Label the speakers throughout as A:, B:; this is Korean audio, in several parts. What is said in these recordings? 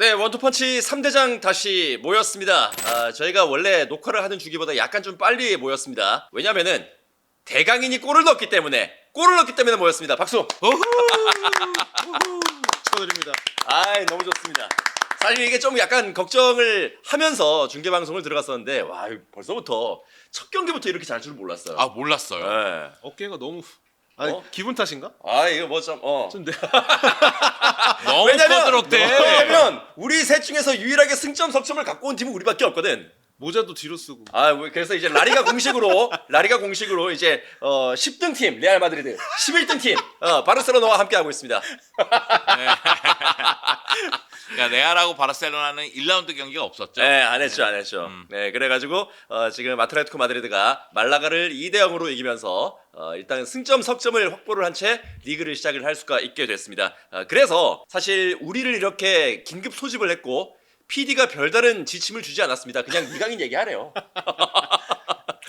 A: 네, 원투펀치 3대장 다시 모였습니다. 저희가 원래 녹화를 하는 주기보다 약간 좀 빨리 모였습니다. 왜냐면은 대강인이 골을 넣었기 때문에 모였습니다. 박수!
B: 축하드립니다.
A: 아이, 너무 좋습니다. 사실 이게 좀 약간 걱정을 하면서 중계방송을 들어갔었는데, 와, 벌써부터 첫 경기부터 이렇게 잘 줄 몰랐어요.
C: 아 몰랐어요.
A: 네.
B: 어깨가 너무 아니 기분 탓인가?
A: 아, 이거 뭐 좀,
B: 좀 내...
C: 너무 떠들었대.
A: 왜냐면 우리 셋 중에서 유일하게 승점 석점을 갖고 온 팀은 우리밖에 없거든.
B: 모자도 뒤로 쓰고.
A: 그래서 이제 라리가 공식으로 이제 10등 팀 레알 마드리드, 11등 팀 바르셀로나와 함께 하고 있습니다.
C: 그러니까 레알하고 바르셀로나는 1라운드 경기가 없었죠.
A: 네, 안 했죠. 네, 그래가지고 지금 아틀레티코 마드리드가 말라가를 2대0으로 이기면서 일단 승점 석점을 확보를 한 채 리그를 시작을 할 수가 있게 됐습니다. 그래서 사실 우리를 이렇게 긴급 소집을 했고 PD가 별다른 지침을 주지 않았습니다. 그냥 이강인 얘기하래요.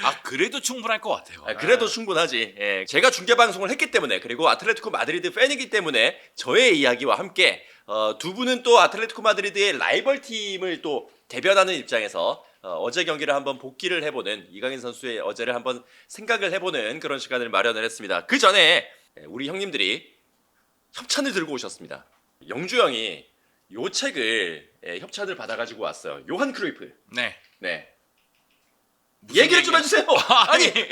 C: 아 그래도 충분할 것 같아요.
A: 그래도 충분하지. 예, 제가 중계 방송을 했기 때문에, 그리고 아틀레티코 마드리드 팬이기 때문에 저의 이야기와 함께 두 분은 또 아틀레티코 마드리드의 라이벌 팀을 또 대변하는 입장에서 어제 경기를 한번 복기를 해보는, 이강인 선수의 어제를 한번 생각을 해보는 그런 시간을 마련을 했습니다. 그 전에 우리 형님들이 협찬을 들고 오셨습니다. 영주 형이 요 책을 협찬을 받아가지고 왔어요. 요한 크루이프.
C: 네.
A: 얘기를 좀 해주세요. 아니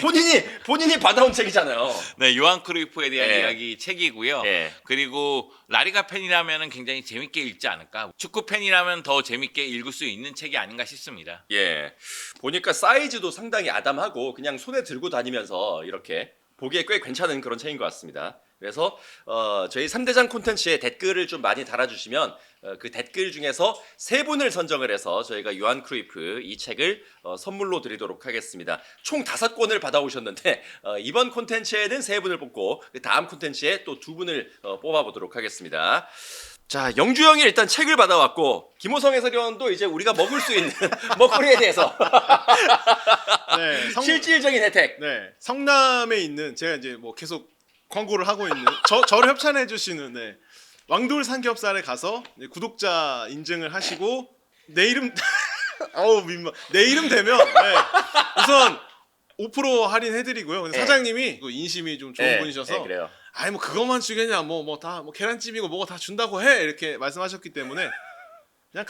A: 본인이 받아온 책이잖아요.
C: 네, 요한 크루이프에 대한
A: 예.
C: 이야기 책이고요.
A: 예.
C: 그리고 라리가 팬이라면 굉장히 재밌게 읽지 않을까. 축구 팬이라면 더 재밌게 읽을 수 있는 책이 아닌가 싶습니다.
A: 예, 보니까 사이즈도 상당히 아담하고 그냥 손에 들고 다니면서 이렇게 보기에 꽤 괜찮은 그런 책인 것 같습니다. 그래서 저희 3대장 콘텐츠에 댓글을 좀 많이 달아주시면 그 댓글 중에서 세 분을 선정을 해서 저희가 요한 크루이프 이 책을 선물로 드리도록 하겠습니다. 총 5권을 받아오셨는데 이번 콘텐츠에는 3분을 뽑고 그 다음 콘텐츠에 또 2분을 뽑아보도록 하겠습니다. 자, 영주 형이 일단 책을 받아왔고 김호성 해설위원도 이제 우리가 먹을 수 있는 먹거리에 대해서
B: 네,
A: 실질적인 혜택.
B: 네, 성남에 있는, 제가 이제 뭐 계속 광고를 하고 있는 저를 협찬해 주시는 왕돌 삼겹살에 가서 구독자 인증을 하시고 내 이름 내 이름 되면 우선 5% 할인해 드리고요. 근데
A: 네.
B: 사장님이 인심이 좀 좋은 분이셔서
A: 그래요.
B: 아니 뭐 그것만 주겠냐, 다 계란찜이고 뭐가 다 준다고 해, 이렇게 말씀하셨기 때문에 그냥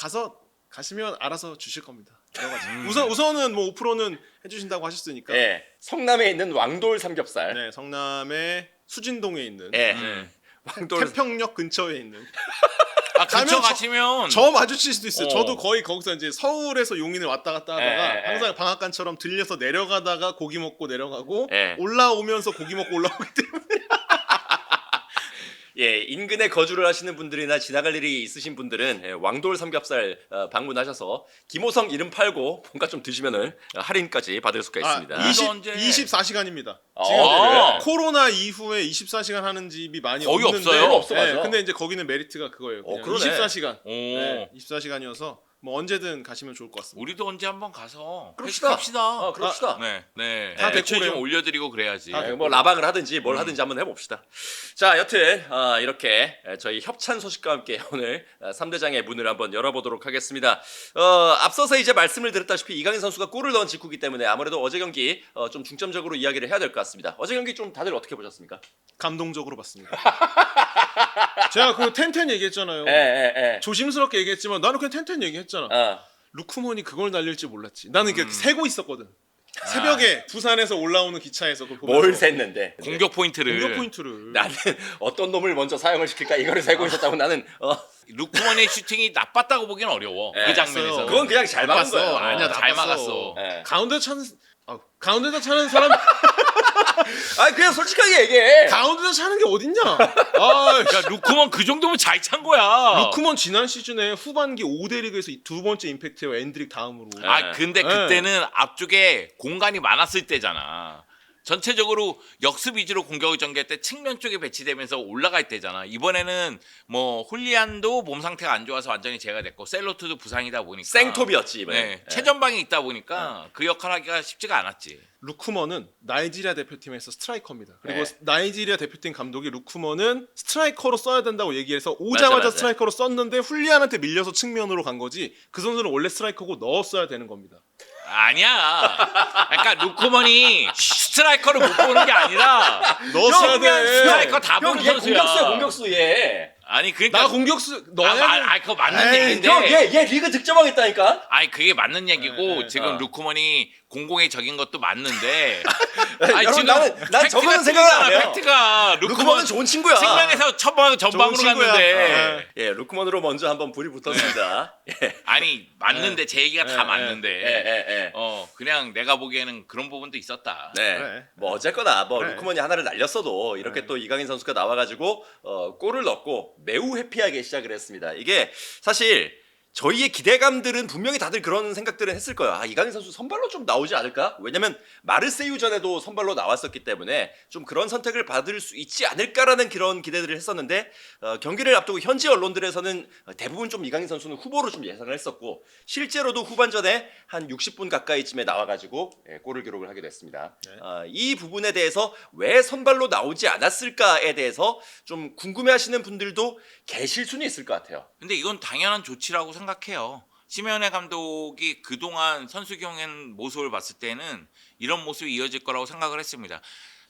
B: 가시면 알아서 주실 겁니다. 여러 가지. 우선은 뭐 5%는 해주신다고 하셨으니까.
A: 네, 성남에 있는 왕돌 삼겹살.
B: 네, 성남의 수진동에 있는
A: 네. 왕돌
B: 태평역 근처에 있는.
C: 아 근처
B: 가면
C: 가시면
B: 저 마주칠 수도 있어요.
C: 어.
B: 저도 거의 거기서 이제 서울에서 용인을 왔다 갔다 하다가
A: 네.
B: 항상 방앗간처럼 들려서 내려가다가 고기 먹고 내려가고
A: 네.
B: 올라오면서 고기 먹고 올라오기 때문에.
A: 예, 인근에 거주를 하시는 분들이나 지나갈 일이 있으신 분들은 왕돌 삼겹살 방문하셔서 김호성 이름 팔고 뭔가 좀 드시면은 할인까지 받을 수가 있습니다.
B: 24시간입니다.
A: 아,
B: 지금
A: 네.
B: 코로나 이후에 24시간 하는 집이 많이
C: 거의
B: 없는데,
C: 없어요.
A: 없어, 맞아.
B: 근데 이제 거기는 메리트가 그거예요. 그냥
A: 그러네.
B: 24시간.
C: 오.
B: 네, 24시간이어서 뭐 언제든 가시면 좋을 것 같습니다.
C: 우리도 언제 한번 가서
A: 그럽시다.
C: 회식합시다.
A: 그럽시다.
C: 네.
B: 다
C: 매출 좀
B: 됐고요.
C: 올려드리고 그래야지.
A: 뭐 라방을 하든지 뭘 하든지 한번 해봅시다. 자, 여튼 이렇게 저희 협찬 소식과 함께 오늘 3대장의 문을 한번 열어보도록 하겠습니다. 앞서서 이제 말씀을 드렸다시피 이강인 선수가 골을 넣은 직후이기 때문에 아무래도 어제 경기 좀 중점적으로 이야기를 해야 될 것 같습니다. 어제 경기 좀 다들 어떻게 보셨습니까?
B: 감동적으로 봤습니다. 제가 그 텐텐 얘기했잖아요.
A: 예.
B: 조심스럽게 얘기했지만 나는 그냥 텐텐 얘기했잖아. 루크먼이 그걸 날릴 줄 몰랐지. 나는 이렇게 세고 있었거든. 새벽에 부산에서 올라오는 기차에서 그걸 보면서
A: 뭘 셌는데?
C: 공격 포인트를.
B: 공격 포인트를.
A: 나는 어떤 놈을 먼저 사용을 시킬까 이거를 세고 있었다고 나는
C: 루크먼의 슈팅이 나빴다고 보기는 어려워.
A: 예,
C: 그 장면에서.
A: 그건 그냥 잘 막은
B: 나빴어.
A: 거예요.
B: 아니야,
C: 잘
B: 나빴어.
C: 막았어.
A: 예.
B: 가운데다 차는 사람
A: 그냥 솔직하게 얘기해.
B: 가운데다 차는 게 어딨냐? 아,
C: 야 루크먼 그 정도면 잘 찬 거야.
B: 루크먼 지난 시즌에 후반기 5대 리그에서 두 번째 임팩트예요. 엔드릭 다음으로.
C: 아 근데
B: 네.
C: 그때는 앞쪽에 공간이 많았을 때잖아. 전체적으로 역습 위주로 공격을 전개할 때 측면 쪽에 배치되면서 올라갈 때잖아. 이번에는 뭐 훌리안도 몸 상태가 안 좋아서 완전히 제거됐고 셀로트도 부상이다 보니까
A: 생톱이었지 이번에.
C: 네, 최전방에 있다 보니까 그 역할 하기가 쉽지가 않았지.
B: 루크먼은 나이지리아 대표팀에서 스트라이커입니다. 그리고
A: 네.
B: 나이지리아 대표팀 감독이 루크먼은 스트라이커로 써야 된다고 얘기해서 오자마자
A: 맞아.
B: 스트라이커로 썼는데 훌리안한테 밀려서 측면으로 간 거지. 그 선수는 원래 스트라이커고 넣었어야 되는 겁니다.
C: 아니야. 그러니까 루크먼이 스트라이커를 못 보는 게 아니라
B: 넣었어야
C: 형,
B: 돼.
C: 스트라이커 다 보는
A: 얘
C: 선수야.
A: 공격수 얘.
C: 아니 그러니까
B: 나 공격수 넣어야 돼.
C: 그거 맞는
B: 에이,
C: 얘기인데.
A: 형, 얘 리그 득점왕했다니까.
C: 아니 그게 맞는 얘기고
B: 네, 네.
C: 지금
A: 어.
C: 루크먼이 공공에 적인 것도 맞는데.
A: 여러분, 난 저거는 생각을 안 해요.
C: 팩트가
A: 루크먼은 좋은 친구야.
C: 측면에서 전방으로
B: 좋은 친구야.
C: 갔는데.
A: 예, 루크먼으로 먼저 한번 불이 붙었습니다. 예,
C: 아니 맞는데 제 얘기가 다
B: 네,
C: 맞는데.
A: 예.
C: 그냥 내가 보기에는 그런 부분도 있었다.
A: 네.
B: 그래.
A: 뭐 어쨌거나 뭐
B: 그래.
A: 루크먼이 하나를 날렸어도 이렇게
B: 네.
A: 또 이강인 선수가 나와가지고 골을 넣고 매우 해피하게 시작을 했습니다. 이게 사실 저희의 기대감들은 분명히 다들 그런 생각들은 했을 거예요. 아, 이강인 선수 선발로 좀 나오지 않을까? 왜냐면 마르세유전에도 선발로 나왔었기 때문에 좀 그런 선택을 받을 수 있지 않을까라는 그런 기대들을 했었는데 경기를 앞두고 현지 언론들에서는 대부분 좀 이강인 선수는 후보로 좀 예상을 했었고 실제로도 후반전에 한 60분 가까이쯤에 나와가지고 골을 기록을 하게 됐습니다.
B: 네.
A: 이 부분에 대해서 왜 선발로 나오지 않았을까에 대해서 좀 궁금해하시는 분들도 계실 수는 있을 것 같아요.
C: 근데 이건 당연한 조치라고 생각해요. 시메오네 감독이 그동안 선수 경연 모습을 봤을 때는 이런 모습이 이어질 거라고 생각을 했습니다.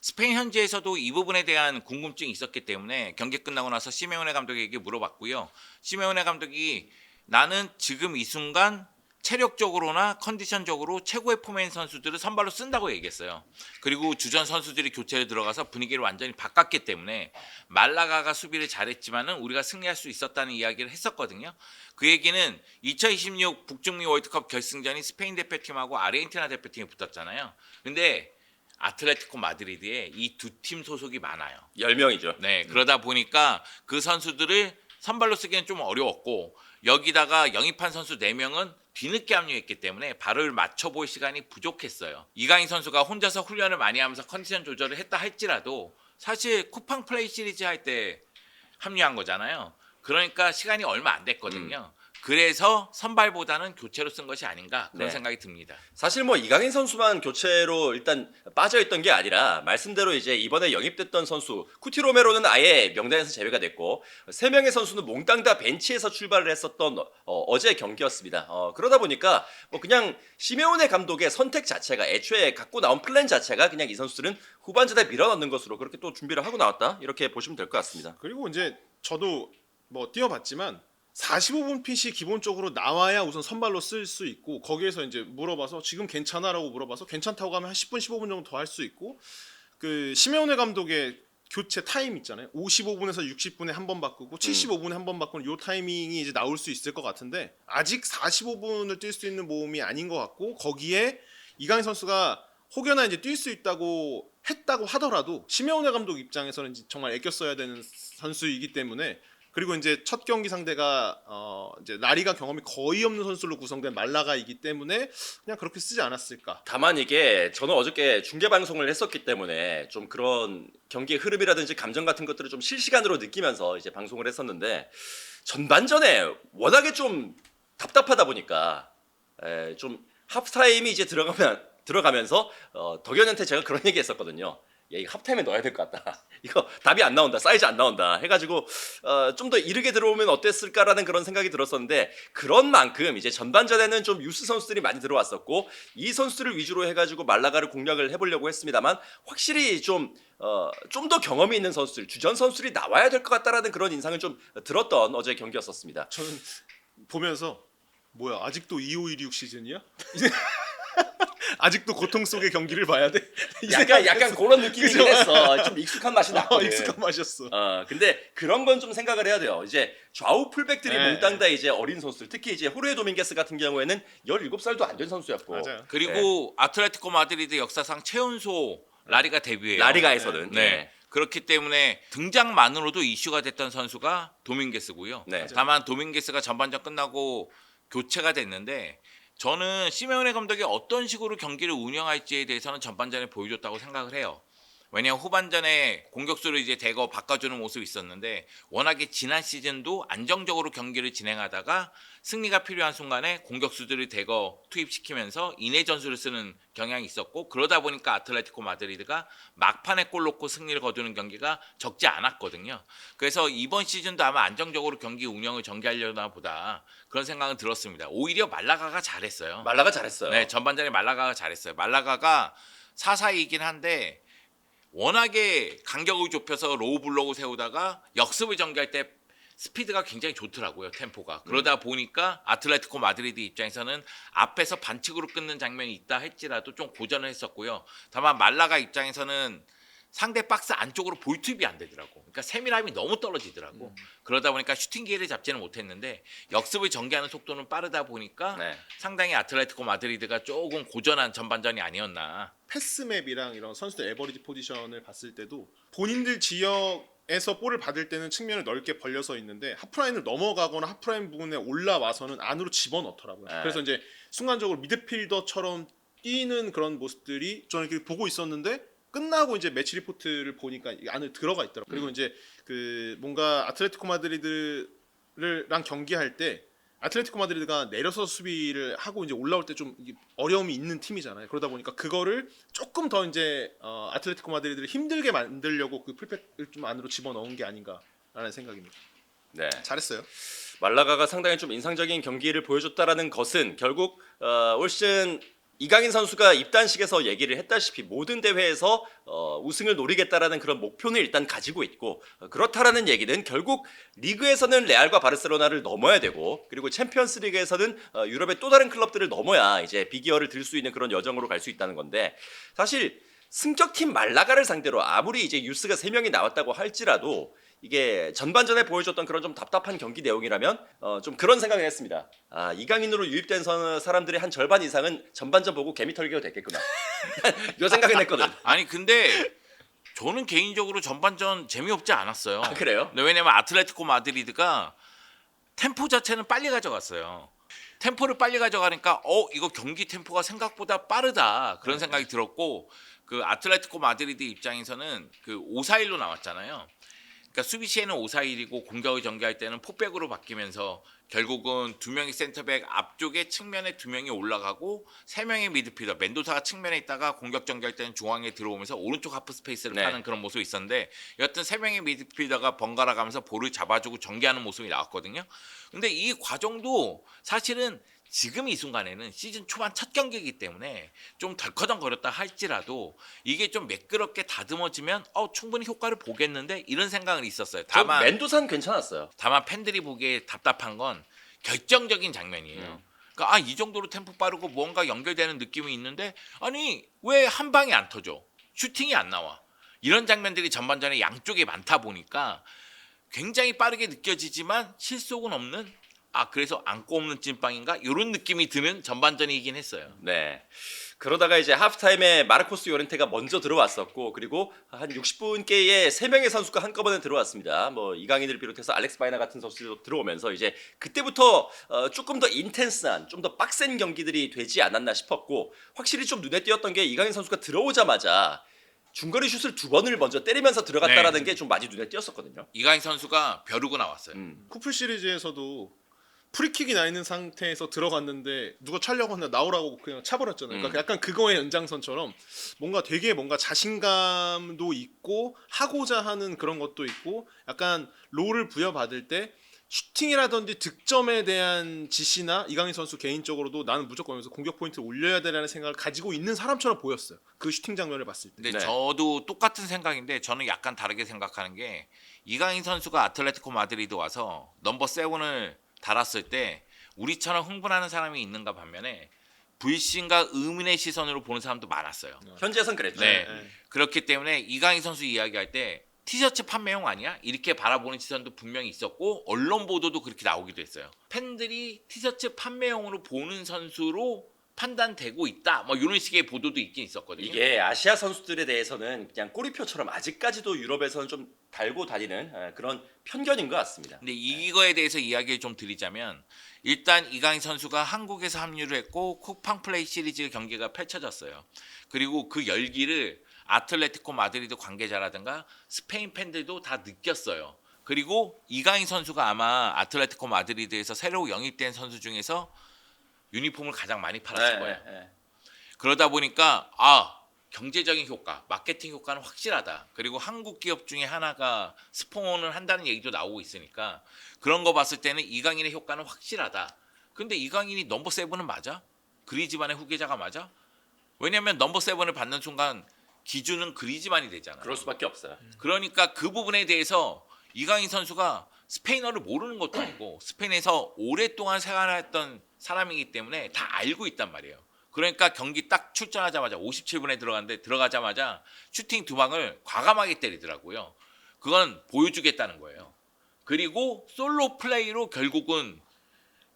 C: 스페인 현지에서도 이 부분에 대한 궁금증이 있었기 때문에 경기 끝나고 나서 시메오네 감독에게 물어봤고요. 시메오네 감독이 나는 지금 이 순간 체력적으로나 컨디션적으로 최고의 폼인 선수들을 선발로 쓴다고 얘기했어요. 그리고 주전 선수들이 교체에 들어가서 분위기를 완전히 바꿨기 때문에 말라가가 수비를 잘했지만은 우리가 승리할 수 있었다는 이야기를 했었거든요. 그 얘기는 2026 북중미 월드컵 결승전이 스페인 대표팀하고 아르헨티나 대표팀이 붙었잖아요. 근데 아틀레티코 마드리드에 이 두 팀 소속이 많아요.
A: 10명이죠.
C: 네, 그러다 보니까 그 선수들을 선발로 쓰기는 좀 어려웠고 여기다가 영입한 선수 4명은 뒤늦게 합류했기 때문에 발을 맞춰볼 시간이 부족했어요. 이강인 선수가 혼자서 훈련을 많이 하면서 컨디션 조절을 했다 할지라도 사실 쿠팡 플레이 시리즈 할 때 합류한 거잖아요. 그러니까 시간이 얼마 안 됐거든요. 그래서 선발보다는 교체로 쓴 것이 아닌가 그런
A: 네.
C: 생각이 듭니다.
A: 사실 뭐 이강인 선수만 교체로 일단 빠져있던 게 아니라 말씀대로 이제 이번에 영입됐던 선수 쿠티로메로는 아예 명단에서 제외가 됐고 3명의 선수는 몽땅 다 벤치에서 출발을 했었던 어제 경기였습니다. 그러다 보니까 뭐 그냥 시메오네 감독의 선택 자체가 애초에 갖고 나온 플랜 자체가 그냥 이 선수들은 후반전에 밀어넣는 것으로 그렇게 또 준비를 하고 나왔다 이렇게 보시면 될 것 같습니다.
B: 그리고 이제 저도 뭐 뛰어봤지만 45분 핏이 기본적으로 나와야 우선 선발로 쓸 수 있고 거기에서 이제 물어봐서 지금 괜찮아라고 물어봐서 괜찮다고 하면 한 10분 15분 정도 더 할 수 있고 그 시메오네 감독의 교체 타임 있잖아요. 55분에서 60분에 한 번 바꾸고 75분에 한 번 바꾸는 요 타이밍이 이제 나올 수 있을 것 같은데 아직 45분을 뛸 수 있는 모험이 아닌 것 같고 거기에 이강인 선수가 혹여나 이제 뛸 수 있다고 했다고 하더라도 시메오네 감독 입장에서는 이제 정말 애껴 써야 되는 선수이기 때문에 그리고 이제 첫 경기 상대가 이제 라리가 경험이 거의 없는 선수로 구성된 말라가이기 때문에 그냥 그렇게 쓰지 않았을까.
A: 다만 이게 저는 어저께 중계 방송을 했었기 때문에 좀 그런 경기의 흐름이라든지 감정 같은 것들을 좀 실시간으로 느끼면서 이제 방송을 했었는데 전반전에 워낙에 좀 답답하다 보니까 좀 하프타임이 이제 들어가면서 덕현한테 제가 그런 얘기 했었거든요. 야, 이거 하프타임에 넣어야 될 것 같다. 이거 답이 안 나온다. 사이즈 안 나온다. 해가지고 좀 더 이르게 들어오면 어땠을까라는 그런 생각이 들었었는데 그런 만큼 이제 전반전에는 좀 유스 선수들이 많이 들어왔었고 이 선수들을 위주로 해가지고 말라가를 공략을 해보려고 했습니다만 확실히 좀 더 경험이 있는 선수들, 주전 선수들이 나와야 될 것 같다라는 그런 인상을 좀 들었던 어제 경기였었습니다.
B: 저는 보면서 뭐야 아직도 2516 시즌이야? 아직도 고통 속의 경기를 봐야 돼?
A: 약간 그런 느낌이긴
B: 그죠?
A: 했어. 좀 익숙한 맛이 났거든.
B: 익숙한 맛이었어.
A: 근데 그런 건 좀 생각을 해야 돼요. 이제 좌우 풀백들이
B: 네.
A: 몽땅 다 이제 어린 선수들, 특히 이제 호르헤 도밍게스 같은 경우에는 17살도 안 된 선수였고,
B: 맞아요.
C: 그리고 아틀레티코 마드리드 역사상 최연소 라리가 데뷔예요.
A: 라리가에서는
C: 네. 그렇기 때문에 등장만으로도 이슈가 됐던 선수가 도밍게스고요.
A: 네.
C: 다만 도밍게스가 전반전 끝나고 교체가 됐는데 저는 시메오네 감독이 어떤 식으로 경기를 운영할지에 대해서는 전반전에 보여줬다고 생각을 해요. 왜냐하면 후반전에 공격수를 이제 대거 바꿔주는 모습이 있었는데 워낙에 지난 시즌도 안정적으로 경기를 진행하다가 승리가 필요한 순간에 공격수들을 대거 투입시키면서 인해 전술을 쓰는 경향이 있었고 그러다 보니까 아틀레티코 마드리드가 막판에 골 넣고 승리를 거두는 경기가 적지 않았거든요. 그래서 이번 시즌도 아마 안정적으로 경기 운영을 전개하려나 보다 그런 생각은 들었습니다. 오히려 말라가가 잘했어요.
A: 말라가 잘했어요.
C: 네, 전반전에 말라가가 잘했어요. 말라가가 4-4이긴 한데 워낙에 간격을 좁혀서 로우 블록을 세우다가 역습을 전개할 때 스피드가 굉장히 좋더라고요. 템포가. 그러다 보니까 아틀레티코 마드리드 입장에서는 앞에서 반칙으로 끊는 장면이 있다 할지라도 좀 고전을 했었고요. 다만 말라가 입장에서는 상대 박스 안쪽으로 볼 투입이 안 되더라고. 그러니까 세밀함이 너무 떨어지더라고. 그러다 보니까 슈팅 기회를 잡지는 못했는데 역습을 전개하는 속도는 빠르다 보니까
A: 네.
C: 상당히 아틀레티코 마드리드가 조금 고전한 전반전이 아니었나.
B: 패스맵이랑 이런 선수들 에버리지 포지션을 봤을 때도 본인들 지역에서 볼을 받을 때는 측면을 넓게 벌려서 있는데 하프라인을 넘어가거나 하프라인 부분에 올라와서는 안으로 집어넣더라고요.
A: 네.
B: 그래서 이제 순간적으로 미드필더처럼 뛰는 그런 모습들이 저는 이렇게 보고 있었는데 끝나고 이제 매치 리포트를 보니까 이 안에 들어가 있더라고요. 그리고 이제 그 뭔가 아틀레티코 마드리드랑 경기할 때 아틀레티코 마드리드가 내려서 수비를 하고 이제 올라올 때 좀 어려움이 있는 팀이잖아요. 그러다 보니까 그거를 조금 더 이제 아틀레티코 마드리드를 힘들게 만들려고 그 풀백을 좀 안으로 집어넣은 게 아닌가라는 생각입니다.
A: 네.
B: 잘했어요.
A: 말라가가 상당히 좀 인상적인 경기를 보여줬다라는 것은 결국 올 시즌 이강인 선수가 입단식에서 얘기를 했다시피 모든 대회에서 우승을 노리겠다라는 그런 목표는 일단 가지고 있고 그렇다라는 얘기는 결국 리그에서는 레알과 바르셀로나를 넘어야 되고 그리고 챔피언스 리그에서는 유럽의 또 다른 클럽들을 넘어야 이제 비기어를 들 수 있는 그런 여정으로 갈 수 있다는 건데 사실 승격팀 말라가를 상대로 아무리 이제 유스가 3명이 나왔다고 할지라도 이게 전반전에 보여줬던 그런 좀 답답한 경기 내용이라면 좀 그런 생각을 했습니다. 아, 이강인으로 유입된 사람들의 한 절반 이상은 전반전 보고 개미 털기가 됐겠구나. 이 생각을 했거든.
C: 아니 근데 저는 개인적으로 전반전 재미없지 않았어요.
A: 아, 그래요?
C: 네, 왜냐면 아틀레티코 마드리드가 템포 자체는 빨리 가져갔어요. 템포를 빨리 가져가니까 이거 경기 템포가 생각보다 빠르다 그런 생각이 들었고 그 아틀레티코 마드리드 입장에서는 그 5-4-1로 나왔잖아요. 그러니까 수비 시에는 5-4-1이고 공격을 전개할 때는 포백으로 바뀌면서 결국은 2명의 센터백 앞쪽에 측면에 2명이 올라가고 3명의 미드필더 멘도사가 측면에 있다가 공격 전개할 때는 중앙에 들어오면서 오른쪽 하프 스페이스를
A: 네.
C: 파는 그런 모습이 있었는데 여하튼 3명의 미드필더가 번갈아 가면서 볼을 잡아주고 전개하는 모습이 나왔거든요. 근데 이 과정도 사실은 지금 이 순간에는 시즌 초반 첫 경기이기 때문에 좀 덜커덩거렸다 할지라도 이게 좀 매끄럽게 다듬어지면 충분히 효과를 보겠는데 이런 생각은 있었어요. 다만
A: 멘도산 괜찮았어요.
C: 팬들이 보기에 답답한 건 결정적인 장면이에요. 그러니까 이 정도로 템포 빠르고 뭔가 연결되는 느낌이 있는데 아니 왜 한 방에 안 터져? 슈팅이 안 나와. 이런 장면들이 전반전에 양쪽에 많다 보니까 굉장히 빠르게 느껴지지만 실속은 없는 그래서 안고 없는 찐빵인가? 이런 느낌이 드는 전반전이긴 했어요.
A: 네. 그러다가 이제 하프타임에 마르코스 요렌테가 먼저 들어왔었고 그리고 한 60분께에 3명의 선수가 한꺼번에 들어왔습니다. 뭐 이강인을 비롯해서 알렉스 바이나 같은 선수도 들어오면서 이제 그때부터 조금 더 인텐스한 좀 더 빡센 경기들이 되지 않았나 싶었고 확실히 좀 눈에 띄었던 게 이강인 선수가 들어오자마자 중거리 슛을 2번을 먼저 때리면서 들어갔다라는 게 좀 많이 눈에 띄었었거든요.
C: 이강인 선수가 벼르고 나왔어요.
B: 쿠플 시리즈에서도 프리킥이 나 있는 상태에서 들어갔는데 누가 차려고 하나 나오라고 그냥 차버렸잖아요. 그러니까 약간 그거의 연장선처럼 뭔가 자신감도 있고 하고자 하는 그런 것도 있고 약간 롤을 부여받을 때 슈팅이라든지 득점에 대한 지시나 이강인 선수 개인적으로도 나는 무조건 여기서 공격 포인트를 올려야 되라는 생각을 가지고 있는 사람처럼 보였어요. 그 슈팅 장면을 봤을 때.
C: 근데
A: 네.
C: 저도 똑같은 생각인데 저는 약간 다르게 생각하는 게 이강인 선수가 아틀레티코 마드리드 와서 넘버 7을 달았을 때 우리처럼 흥분하는 사람이 있는가 반면에 불신과 의문의 시선으로 보는 사람도 많았어요.
A: 현지에선 그랬죠.
C: 네. 그렇기 때문에 이강인 선수 이야기할 때 티셔츠 판매용 아니야? 이렇게 바라보는 시선도 분명히 있었고 언론 보도도 그렇게 나오기도 했어요. 팬들이 티셔츠 판매용으로 보는 선수로 판단되고 있다. 뭐 이런 식의 보도도 있긴 있었거든요.
A: 이게 아시아 선수들에 대해서는 그냥 꼬리표처럼 아직까지도 유럽에서는 좀 달고 다니는 그런 편견인 것 같습니다.
C: 근데 이거에 대해서 이야기를 좀 드리자면 일단 이강인 선수가 한국에서 합류를 했고 쿠팡 플레이 시리즈 경기가 펼쳐졌어요. 그리고 그 열기를 아틀레티코 마드리드 관계자라든가 스페인 팬들도 다 느꼈어요. 그리고 이강인 선수가 아마 아틀레티코 마드리드에서 새로 영입된 선수 중에서 유니폼을 가장 많이 팔았을 거예요. 그러다 보니까 경제적인 효과, 마케팅 효과는 확실하다. 그리고 한국 기업 중에 하나가 스폰을 한다는 얘기도 나오고 있으니까 그런 거 봤을 때는 이강인의 효과는 확실하다. 근데 이강인이 넘버 7은 맞아? 그리즈만의 후계자가 맞아? 왜냐면 넘버 7을 받는 순간 기준은 그리즈만이 되잖아.
A: 그럴 수밖에 없어요.
C: 그러니까 그 부분에 대해서 이강인 선수가 스페인어를 모르는 것도 아니고 스페인에서 오랫동안 생활했던 사람이기 때문에 다 알고 있단 말이에요. 그러니까 경기 딱 출전하자마자 57분에 들어갔는데 들어가자마자 슈팅 2방을 과감하게 때리더라고요. 그건 보여주겠다는 거예요. 그리고 솔로 플레이로 결국은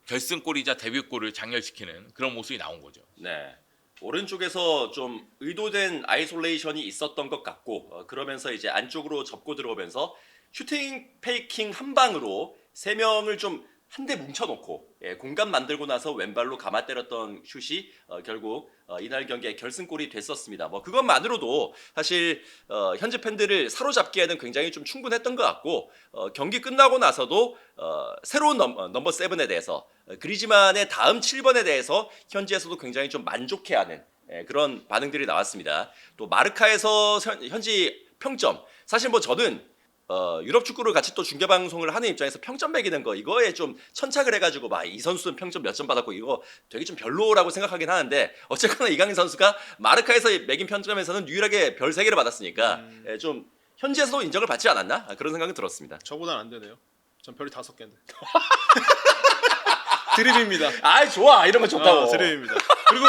C: 결승골이자 데뷔골을 장렬시키는 그런 모습이 나온 거죠.
A: 네. 오른쪽에서 좀 의도된 아이솔레이션이 있었던 것 같고 그러면서 이제 안쪽으로 접고 들어오면서 슈팅 페이킹 한 방으로 세 명을 좀 한 대 뭉쳐놓고 공간 만들고 나서 왼발로 감아 때렸던 슛이 결국 이날 경기의 결승골이 됐었습니다. 뭐 그것만으로도 사실 현지 팬들을 사로잡기에는 굉장히 좀 충분했던 것 같고 경기 끝나고 나서도 새로운 넘버 7에 대해서 그리즈만의 다음 7번에 대해서 현지에서도 굉장히 좀 만족해하는 그런 반응들이 나왔습니다. 또 마르카에서 현지 평점 사실 뭐 저는 유럽 축구를 같이 또 중계 방송을 하는 입장에서 평점 매기는 거 이거에 좀 천착을 해가지고 막 이 선수는 평점 몇 점 받았고 이거 되게 좀 별로라고 생각하긴 하는데 어쨌거나 이강인 선수가 마르카에서 매긴 평점에서는 유일하게 별 3개를 받았으니까 좀 현지에서도 인정을 받지 않았나 그런 생각이 들었습니다.
B: 저보단 안 되네요. 전 별이 5개인데. 드립입니다.
A: 아 좋아 이런 거 좋다고.
B: 드립입니다. 그리고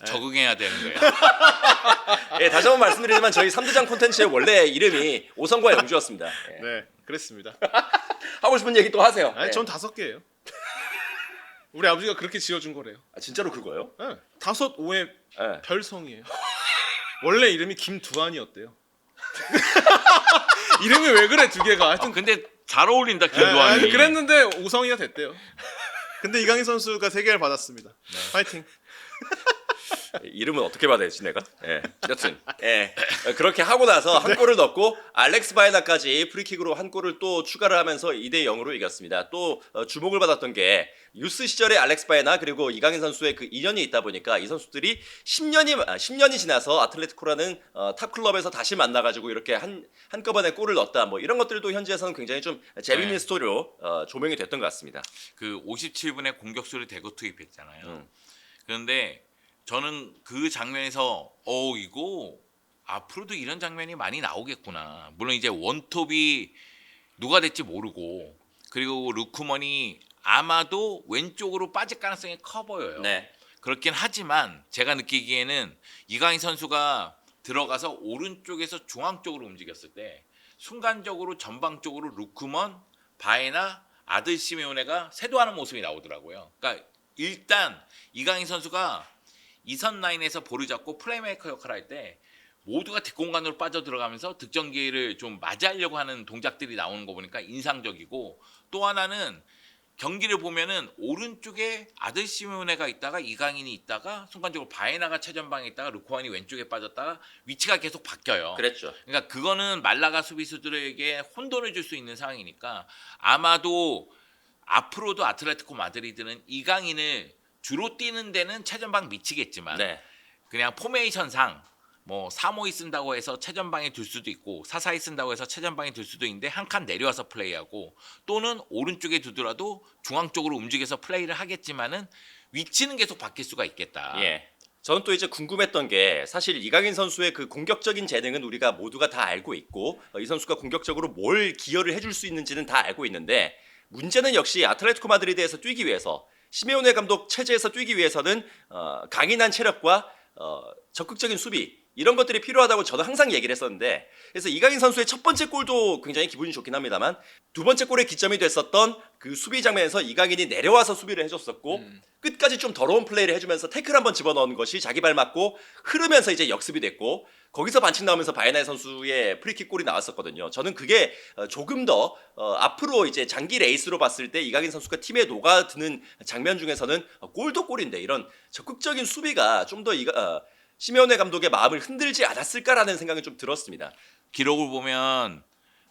C: 적응해야 되는 거예요.
A: 예, 다시 한번 말씀드리지만 저희 3대장 콘텐츠의 원래 이름이 오성과 영주였습니다. 예.
B: 네, 그랬습니다.
A: 하고 싶은 얘기 또 하세요.
B: 아니,
A: 예.
B: 전 5개예요. 우리 아버지가 그렇게 지어준 거래요.
A: 아, 진짜로 그거예요?
B: 네, 5, 5의
A: 예.
B: 별성이에요. 원래 이름이 김두한이었대요. 이름이 왜 그래 2개가? 하여튼
C: 근데 잘 어울린다
B: 네,
C: 길도안이.
B: 그랬는데 오성이가 됐대요. 근데 이강인 선수가 3개를 받았습니다. 파이팅.
A: 이름은 어떻게 받아야 되지 내가? 예. 여튼 그렇게 하고 나서 한 골을 넣고 알렉스 바에나까지 프리킥으로 한 골을 또 추가를 하면서 2대 0으로 이겼습니다. 또 주목을 받았던 게 유스 시절에 알렉스 바에나 그리고 이강인 선수의 그 인연이 있다 보니까 이 선수들이 10년이 지나서 아틀레티코라는 탑 클럽에서 다시 만나가지고 이렇게 한꺼번에 골을 넣었다. 뭐 이런 것들도 현지에서는 굉장히 좀 재밌는
C: 네.
A: 스토리로 조명이 됐던 것 같습니다.
C: 그 57분에 공격수를 대거 투입했잖아요. 그런데 저는 그 장면에서 이거 앞으로도 이런 장면이 많이 나오겠구나. 물론 이제 원톱이 누가 될지 모르고 그리고 루크먼이 아마도 왼쪽으로 빠질 가능성이 커 보여요.
A: 네.
C: 그렇긴 하지만 제가 느끼기에는 이강인 선수가 들어가서 오른쪽에서 중앙 쪽으로 움직였을 때 순간적으로 전방적으로 루크먼, 바에나, 아들 시메오네가 세도하는 모습이 나오더라고요. 그러니까 일단 이강인 선수가 이선 라인에서 볼을 잡고 플레이메이커 역할을 할 때 모두가 뒷공간으로 빠져 들어가면서 득점 기회를 좀 맞이하려고 하는 동작들이 나오는 거 보니까 인상적이고 또 하나는 경기를 보면은 오른쪽에 아들 시메오네가 있다가 이강인이 있다가 순간적으로 바에나가 최전방에 있다가 루크만이 왼쪽에 빠졌다가 위치가 계속 바뀌어요.
A: 그랬죠.
C: 그러니까 그거는 말라가 수비수들에게 혼돈을 줄 수 있는 상황이니까 아마도 앞으로도 아틀레티코 마드리드는 이강인을 주로 뛰는 데는 최전방 미치겠지만
A: 네.
C: 그냥 포메이션상 뭐 3-5이 쓴다고 해서 최전방에 둘 수도 있고 4-4이 쓴다고 해서 최전방에 둘 수도 있는데 한 칸 내려와서 플레이하고 또는 오른쪽에 두더라도 중앙 쪽으로 움직여서 플레이를 하겠지만은 위치는 계속 바뀔 수가 있겠다.
A: 예. 저는 또 이제 궁금했던 게 사실 이강인 선수의 그 공격적인 재능은 우리가 모두가 다 알고 있고 이 선수가 공격적으로 뭘 기여를 해줄 수 있는지는 다 알고 있는데 문제는 역시 아틀레티코 마드리드에서 뛰기 위해서 시메오네 감독 체제에서 뛰기 위해서는 강인한 체력과 적극적인 수비 이런 것들이 필요하다고 저는 항상 얘기를 했었는데 그래서 이강인 선수의 첫 번째 골도 굉장히 기분이 좋긴 합니다만 두 번째 골의 기점이 됐었던 그 수비 장면에서 이강인이 내려와서 수비를 해줬었고 끝까지 좀 더러운 플레이를 해주면서 태클 한번 집어넣은 것이 자기 발 맞고 흐르면서 이제 역습이 됐고 거기서 반칙 나오면서 바이나이 선수의 프리킥 골이 나왔었거든요. 저는 그게 조금 더 앞으로 이제 장기 레이스로 봤을 때 이강인 선수가 팀에 녹아드는 장면 중에서는 골도 골인데 이런 적극적인 수비가 좀 더 시메오네 감독의 마음을 흔들지 않았을까라는 생각이 좀 들었습니다.
C: 기록을 보면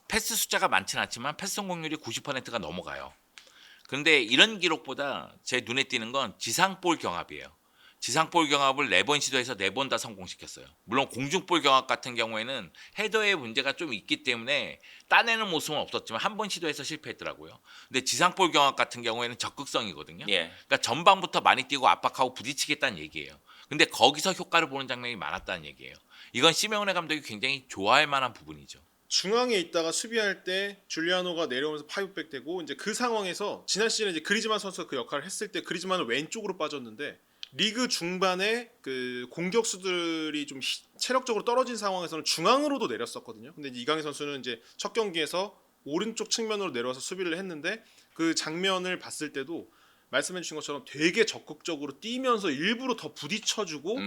C: 패스 숫자가 많지는 않지만 패스 성공률이 90%가 넘어가요. 그런데 이런 기록보다 제 눈에 띄는 건 지상볼 경합이에요. 지상볼 경합을 4번 시도해서 4번 다 성공시켰어요. 물론 공중볼 경합 같은 경우에는 헤더의 문제가 좀 있기 때문에 따내는 모습은 없었지만 한 번 시도해서 실패했더라고요. 근데 지상볼 경합 같은 경우에는 적극성이거든요.
A: 예.
C: 그러니까 전방부터 많이 뛰고 압박하고 부딪히겠다는 얘기예요. 근데 거기서 효과를 보는 장면이 많았다는 얘기예요. 이건 시메오네 감독이 굉장히 좋아할 만한 부분이죠.
B: 중앙에 있다가 수비할 때 줄리아노가 내려오면서 파이브백 되고 이제 그 상황에서 지난 시즌에 이제 그리즈만 선수가 그 역할을 했을 때 그리즈만은 왼쪽으로 빠졌는데 리그 중반에 그 공격수들이 좀 체력적으로 떨어진 상황에서는 중앙으로도 내렸었거든요. 근데 이제 이강인 선수는 이제 첫 경기에서 오른쪽 측면으로 내려와서 수비를 했는데 그 장면을 봤을 때도 말씀해 주신 것처럼 되게 적극적으로 뛰면서 일부러 더 부딪혀주고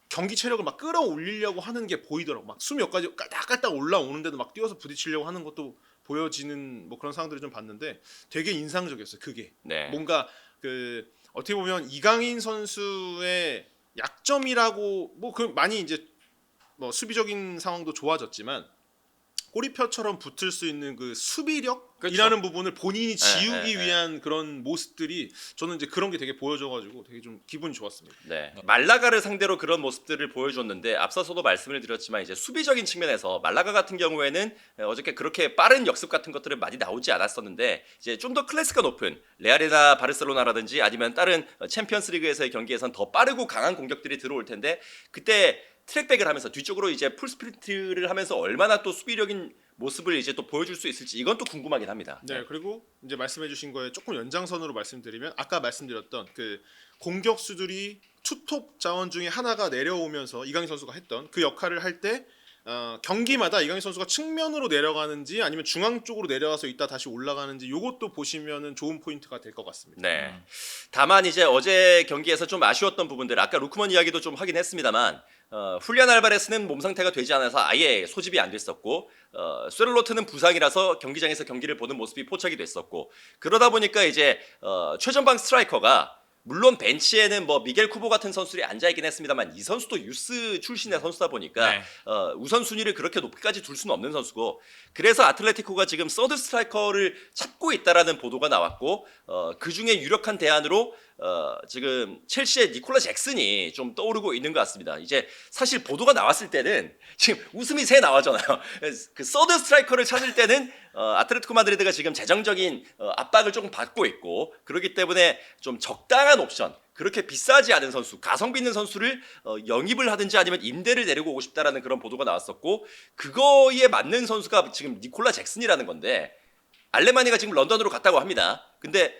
B: 경기 체력을 막 끌어올리려고 하는 게 보이더라고. 막 숨 몇 가지 깔딱깔딱 올라오는데도 막 뛰어서 부딪히려고 하는 것도 보여지는 뭐 그런 상황들을 좀 봤는데 되게 인상적이었어요. 그게
A: 네.
B: 뭔가 그 어떻게 보면 이강인 선수의 약점이라고 뭐 그 많이 이제 뭐 수비적인 상황도 좋아졌지만 꼬리표처럼 붙을 수 있는 그 수비력이라는
A: 그렇죠.
B: 부분을 본인이 지우기
A: 네.
B: 위한 그런 모습들이 저는 이제 그런 게 되게 보여져가지고 되게 좀 기분이 좋았습니다.
A: 네. 말라가를 상대로 그런 모습들을 보여줬는데 앞서서도 말씀을 드렸지만 이제 수비적인 측면에서 말라가 같은 경우에는 어저께 그렇게 빠른 역습 같은 것들은 많이 나오지 않았었는데 이제 좀 더 클래스가 높은 레알이나 바르셀로나라든지 아니면 다른 챔피언스리그에서의 경기에선 더 빠르고 강한 공격들이 들어올 텐데 그때 트랙백을 하면서 뒤쪽으로 이제 풀스프린트를 하면서 얼마나 또 수비력인 모습을 이제 또 보여줄 수 있을지 이건 또 궁금하긴 합니다.
B: 네, 그리고 이제 말씀해주신 거에 조금 연장선으로 말씀드리면 아까 말씀드렸던 그 공격수들이 투톱 자원 중에 하나가 내려오면서 이강인 선수가 했던 그 역할을 할 때 경기마다 이강인 선수가 측면으로 내려가는지 아니면 중앙 쪽으로 내려와서 이따 다시 올라가는지 이것도 보시면은 좋은 포인트가 될 것 같습니다.
A: 네. 다만 이제 어제 경기에서 좀 아쉬웠던 부분들 아까 루크먼 이야기도 좀 하긴 했습니다만 훌리안 알바레스는 몸 상태가 되지 않아서 아예 소집이 안 됐었고 쇠를로트는 부상이라서 경기장에서 경기를 보는 모습이 포착이 됐었고 그러다 보니까 이제 최전방 스트라이커가 물론 벤치에는 뭐 미겔 쿠보 같은 선수들이 앉아있긴 했습니다만 이 선수도 유스 출신의 선수다 보니까
C: 네.
A: 우선순위를 그렇게 높이까지 둘 수는 없는 선수고 그래서 아틀레티코가 지금 서드 스트라이커를 찾고 있다라는 보도가 나왔고 그중에 유력한 대안으로 지금 첼시의 니콜라 잭슨이 좀 떠오르고 있는 것 같습니다. 이제 사실 보도가 나왔을 때는 지금 웃음이 새 나왔잖아요. 그 서드 스트라이커를 찾을 때는 아틀레티코 마드리드가 지금 재정적인 압박을 조금 받고 있고 그렇기 때문에 좀 적당한 옵션 그렇게 비싸지 않은 선수 가성비 있는 선수를 영입을 하든지 아니면 임대를 내리고 오고 싶다라는 그런 보도가 나왔었고 그거에 맞는 선수가 지금 니콜라 잭슨이라는 건데 알레마니가 지금 런던으로 갔다고 합니다. 근데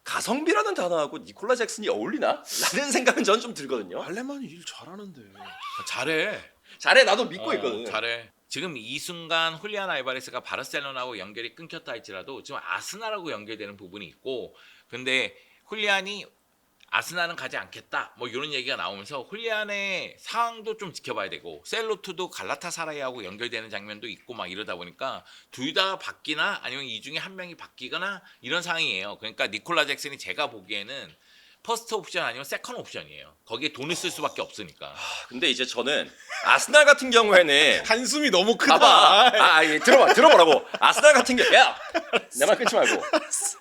A: 가성비라는 단어하고 니콜라 잭슨이 어울리나? 라는 생각은 저는 좀 들거든요.
B: 알레만이 일 잘하는데.
C: 잘해.
A: 잘해 나도 믿고 있거든.
C: 잘해. 지금 이 순간 훌리안 알바레스가 바르셀로나하고 연결이 끊겼다 할지라도 지금 아스날하고 연결되는 부분이 있고 근데 훌리안이 아스날은 가지 않겠다 뭐 이런 얘기가 나오면서 훌리안의 상황도 좀 지켜봐야 되고 셀로트도 갈라타사라이하고 연결되는 장면도 있고 막 이러다 보니까 둘 다 바뀌나 아니면 이 중에 한 명이 바뀌거나 이런 상황이에요. 그러니까 니콜라 잭슨이 제가 보기에는 퍼스트 옵션 아니면 세컨 옵션이에요. 거기에 돈을 쓸 수밖에 없으니까.
A: 근데 이제 저는 아스날 같은 경우에는
B: 한숨이 너무 크다.
A: 봐봐. 예, 들어보라고. 아스날 같은 경우, 야, 내 말 끊지 말고.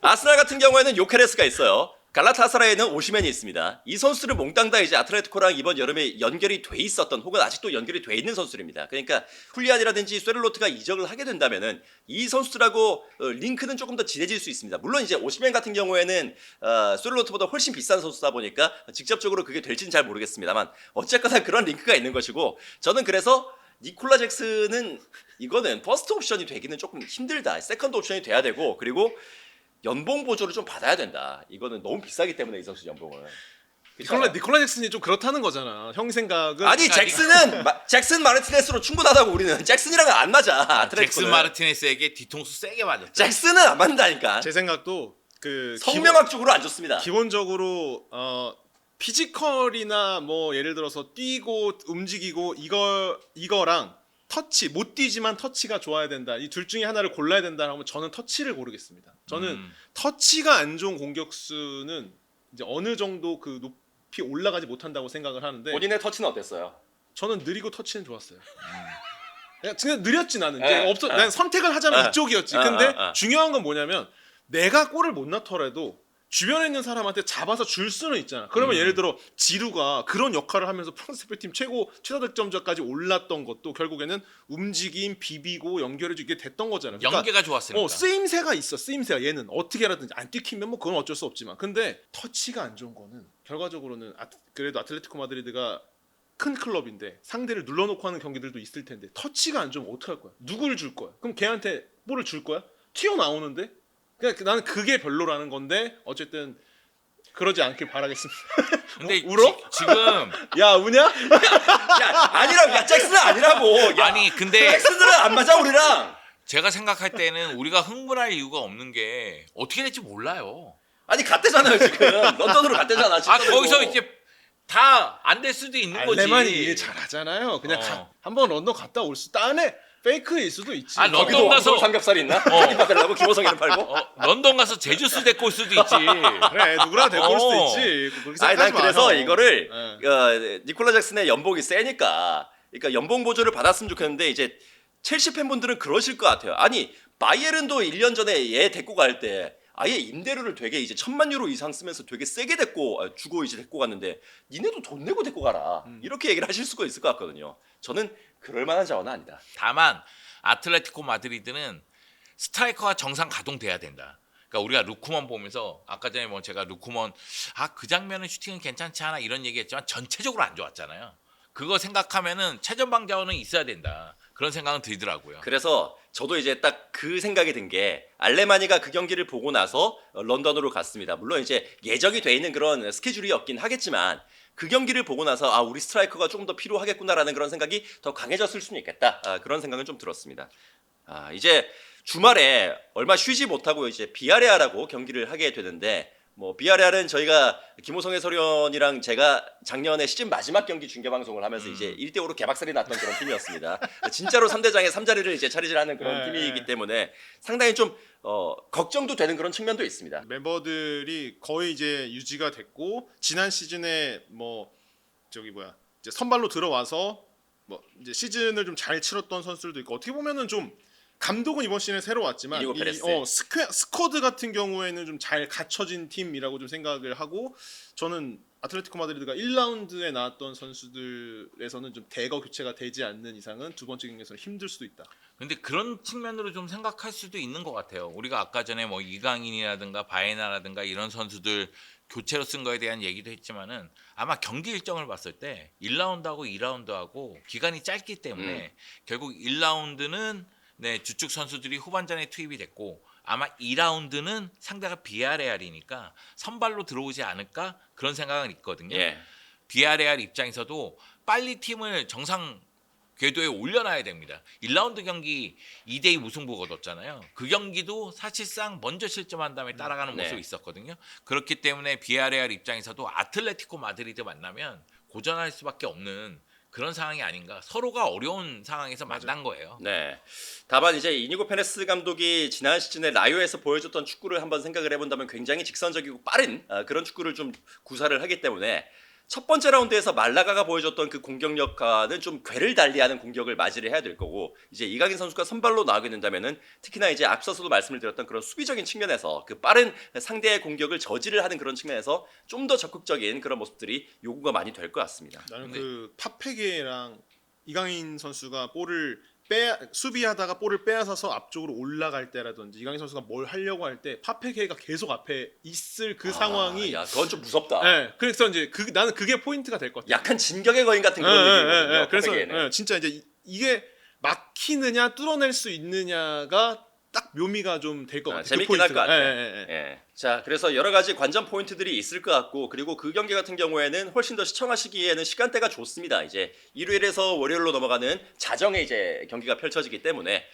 A: 아스날 같은 경우에는 요케레스가 있어요. 갈라타사라에는 오시멘이 있습니다. 이 선수를 몽땅 다 이제 아틀레티코랑 이번 여름에 연결이 돼 있었던 혹은 아직도 연결이 돼 있는 선수들입니다. 그러니까 훌리안이라든지 쇠를로트가 이적을 하게 된다면은 이 선수들하고 링크는 조금 더 진해질 수 있습니다. 물론 이제 오시멘 같은 경우에는 쇠를로트보다 훨씬 비싼 선수다 보니까 직접적으로 그게 될지는 잘 모르겠습니다만 어쨌거나 그런 링크가 있는 것이고 저는 그래서 니콜라 잭슨은 이거는 퍼스트 옵션이 되기는 조금 힘들다. 세컨드 옵션이 돼야 되고 그리고 연봉 보조를 좀 받아야 된다. 이거는 너무 비싸기 때문에 이 선수 연봉은.
B: 니콜라 잭슨이 좀 그렇다는 거잖아. 형 생각은
A: 아니 잭슨은 잭슨 마르티네스로 충분하다고 우리는 잭슨이랑은 안 맞아.
C: 잭슨
A: 아틀레티코는.
C: 마르티네스에게 뒤통수 세게 맞았죠.
A: 잭슨은 안 맞는다니까.
B: 제 생각도 그
A: 성명학적으로 안 좋습니다.
B: 기본적으로 피지컬이나 뭐 예를 들어서 뛰고 움직이고 이거랑 터치 못 뛰지만 터치가 좋아야 된다. 이 둘 중에 하나를 골라야 된다 하면 저는 터치를 고르겠습니다. 저는 터치가 안 좋은 공격수는 이제 어느 정도 그 높이 올라가지 못한다고 생각을 하는데
A: 본인의 터치는 어땠어요?
B: 저는 느리고 터치는 좋았어요. 그냥 느렸진 않은.
A: 예,
B: 없어. 난 선택을 하자면 이쪽이었지. 근데
A: 예.
B: 중요한 건 뭐냐면 내가 골을 못 넣더라도 주변에 있는 사람한테 잡아서 줄 수는 있잖아. 그러면 예를 들어 지루가 그런 역할을 하면서 프랑스 대표팀 최다 득점자까지 올랐던 것도 결국에는 움직임, 비비고 연결해주게 됐던 거잖아요. 그러니까
C: 연계가 좋았으니까.
B: 쓰임새가 있어. 쓰임새가 얘는 어떻게라든지 안 뛰키면 뭐 그건 어쩔 수 없지만, 근데 터치가 안 좋은 거는 결과적으로는 그래도 아틀레티코 마드리드가 큰 클럽인데 상대를 눌러놓고 하는 경기들도 있을 텐데 터치가 안 좋으면 어떡할 거야? 누구를 줄 거야? 그럼 걔한테 볼을 줄 거야? 튀어나오는데? 그냥 나는 그게 별로라는 건데 어쨌든 그러지 않길 바라겠습니다.
C: 근데
B: 울어?
C: 지금
B: 야 우냐?
A: 야 아니라고. 야 잭슨은 아니라고. 야,
C: 아니 근데
A: 잭슨들은 안 맞아 우리랑.
C: 제가 생각할 때는 우리가 흥분할 이유가 없는 게 어떻게 될지 몰라요.
A: 아니 갔대잖아요 지금. 런던으로 갔대잖아.
C: 아 거기서 이제 다 안 될 수도 있는 거지.
B: 알레만이 일 잘하잖아요. 그냥 한번 런던 갔다 올 수. 딴에 페이크일 수도 있지.
C: 아, 런던
A: 거기도
C: 가서-
A: 삼겹살이 있나? 한입 빼려고 김호성이는 팔고.
C: 런던 가서 제주스 데리고 올 수도 있지.
B: 그래 누구랑 데리고 올 수도
C: 어.
B: 있지. 그렇게
A: 아니 난
B: 생각하지
A: 그래서
B: 마요.
A: 이거를 니콜라 잭슨의 연봉이 세니까 그러니까 연봉 보조를 받았으면 좋겠는데 이제 첼시 팬분들은 그러실 것 같아요. 아니 바이에른도 1년 전에 얘 데리고 갈 때 아예 임대료를 되게 이제 1,000만 유로 이상 쓰면서 되게 세게 주고 이제 데리고 갔는데 니네도 돈 내고 데리고 가라. 이렇게 얘기를 하실 수가 있을 것 같거든요. 저는 그럴 만한 자원은 아니다.
C: 다만 아틀레티코 마드리드는 스트라이커가 정상 가동돼야 된다. 그러니까 우리가 루크먼 보면서 아까 전에 뭐 제가 루크먼 그 장면은 슈팅은 괜찮지 않아 이런 얘기했지만 전체적으로 안 좋았잖아요. 그거 생각하면은 최전방 자원은 있어야 된다. 그런 생각은 들더라고요.
A: 그래서 저도 이제 딱 그 생각이 든 게 알레마니가 그 경기를 보고 나서 런던으로 갔습니다. 물론 이제 예정이 돼 있는 그런 스케줄이 없긴 하겠지만 그 경기를 보고 나서 아 우리 스트라이커가 조금 더 필요하겠구나라는 그런 생각이 더 강해졌을 수는 있겠다. 그런 생각은 좀 들었습니다. 이제 주말에 얼마 쉬지 못하고 이제 비아레알하고 경기를 하게 되는데 뭐 비아레알은 저희가 김호성 해설위원이랑 제가 작년에 시즌 마지막 경기 중계 방송을 하면서 이제 1대5로 개박살이 났던 그런 팀이었습니다. 진짜로 3대장의 3자리를 이제 차리질하는 그런
B: 네.
A: 팀이기 때문에 상당히 좀 걱정도 되는 그런 측면도 있습니다.
B: 멤버들이 거의 이제 유지가 됐고 지난 시즌에 이제 선발로 들어와서 뭐 이제 시즌을 좀 잘 치렀던 선수들도 있고 어떻게 보면은 좀 감독은 이번 시즌에 새로 왔지만
A: 이니고 페레스.
B: 스쿼드 같은 경우에는 좀 잘 갖춰진 팀이라고 좀 생각을 하고 저는 아틀레티코 마드리드가 1라운드에 나왔던 선수들에서는 좀 대거 교체가 되지 않는 이상은 두 번째 경기에서는 힘들 수도 있다.
C: 근데 그런 측면으로 좀 생각할 수도 있는 것 같아요. 우리가 아까 전에 뭐 이강인이라든가 바에나라든가 이런 선수들 교체로 쓴 거에 대한 얘기도 했지만은 아마 경기 일정을 봤을 때 1라운드하고 2라운드하고 기간이 짧기 때문에 결국 1라운드는 주축 선수들이 후반전에 투입이 됐고 아마 2라운드는 상대가 비아레알이니까 선발로 들어오지 않을까 그런 생각은 있거든요.
A: 예.
C: 비아레알 입장에서도 빨리 팀을 정상 궤도에 올려놔야 됩니다. 1라운드 경기 2대2 무승부 거뒀잖아요. 그 경기도 사실상 먼저 실점한 다음에 따라가는
A: 네.
C: 모습이 있었거든요. 그렇기 때문에 비아레알 입장에서도 아틀레티코 마드리드 만나면 고전할 수밖에 없는 그런 상황이 아닌가. 서로가 어려운 상황에서 만난 거예요.
A: 네. 다만 이제 이니고 페레스 감독이 지난 시즌에 라요에서 보여줬던 축구를 한번 생각을 해본다면 굉장히 직선적이고 빠른 그런 축구를 좀 구사를 하기 때문에 첫 번째 라운드에서 말라가가 보여줬던 그 공격력과는 좀 궤를 달리하는 공격을 맞이를 해야 될 거고 이제 이강인 선수가 선발로 나오게 된다면은 특히나 이제 앞서서도 말씀을 드렸던 그런 수비적인 측면에서 그 빠른 상대의 공격을 저지를 하는 그런 측면에서 좀 더 적극적인 그런 모습들이 요구가 많이 될 것 같습니다.
B: 나는
C: 근데-
B: 그 파페게랑 이강인 선수가 볼을 수비하다가 볼을 빼앗아서 앞쪽으로 올라갈 때라든지 이강인 선수가 뭘 하려고 할 때 파페게가 계속 앞에 있을 그 상황이
A: 야, 그건 좀 무섭다.
B: 네, 그래서 이제 나는 그게 포인트가 될 것 같아요.
A: 약간 진격의 거인 같은 그런 느낌이거든요.
B: 그래서
A: 파페게는.
B: 진짜 이제 이게 막히느냐 뚫어낼 수 있느냐가 딱 묘미가 좀 될 것 같아요.
A: 재밌긴 할 것 같아요.
B: 예.
A: 예. 자, 그래서 여러 가지 관전 포인트들이 있을 것 같고, 그리고 그 경기 같은 경우에는 훨씬 더 시청하시기에는 시간대가 좋습니다. 이제 일요일에서 월요일로 넘어가는 자정에 이제 경기가 펼쳐지기 때문에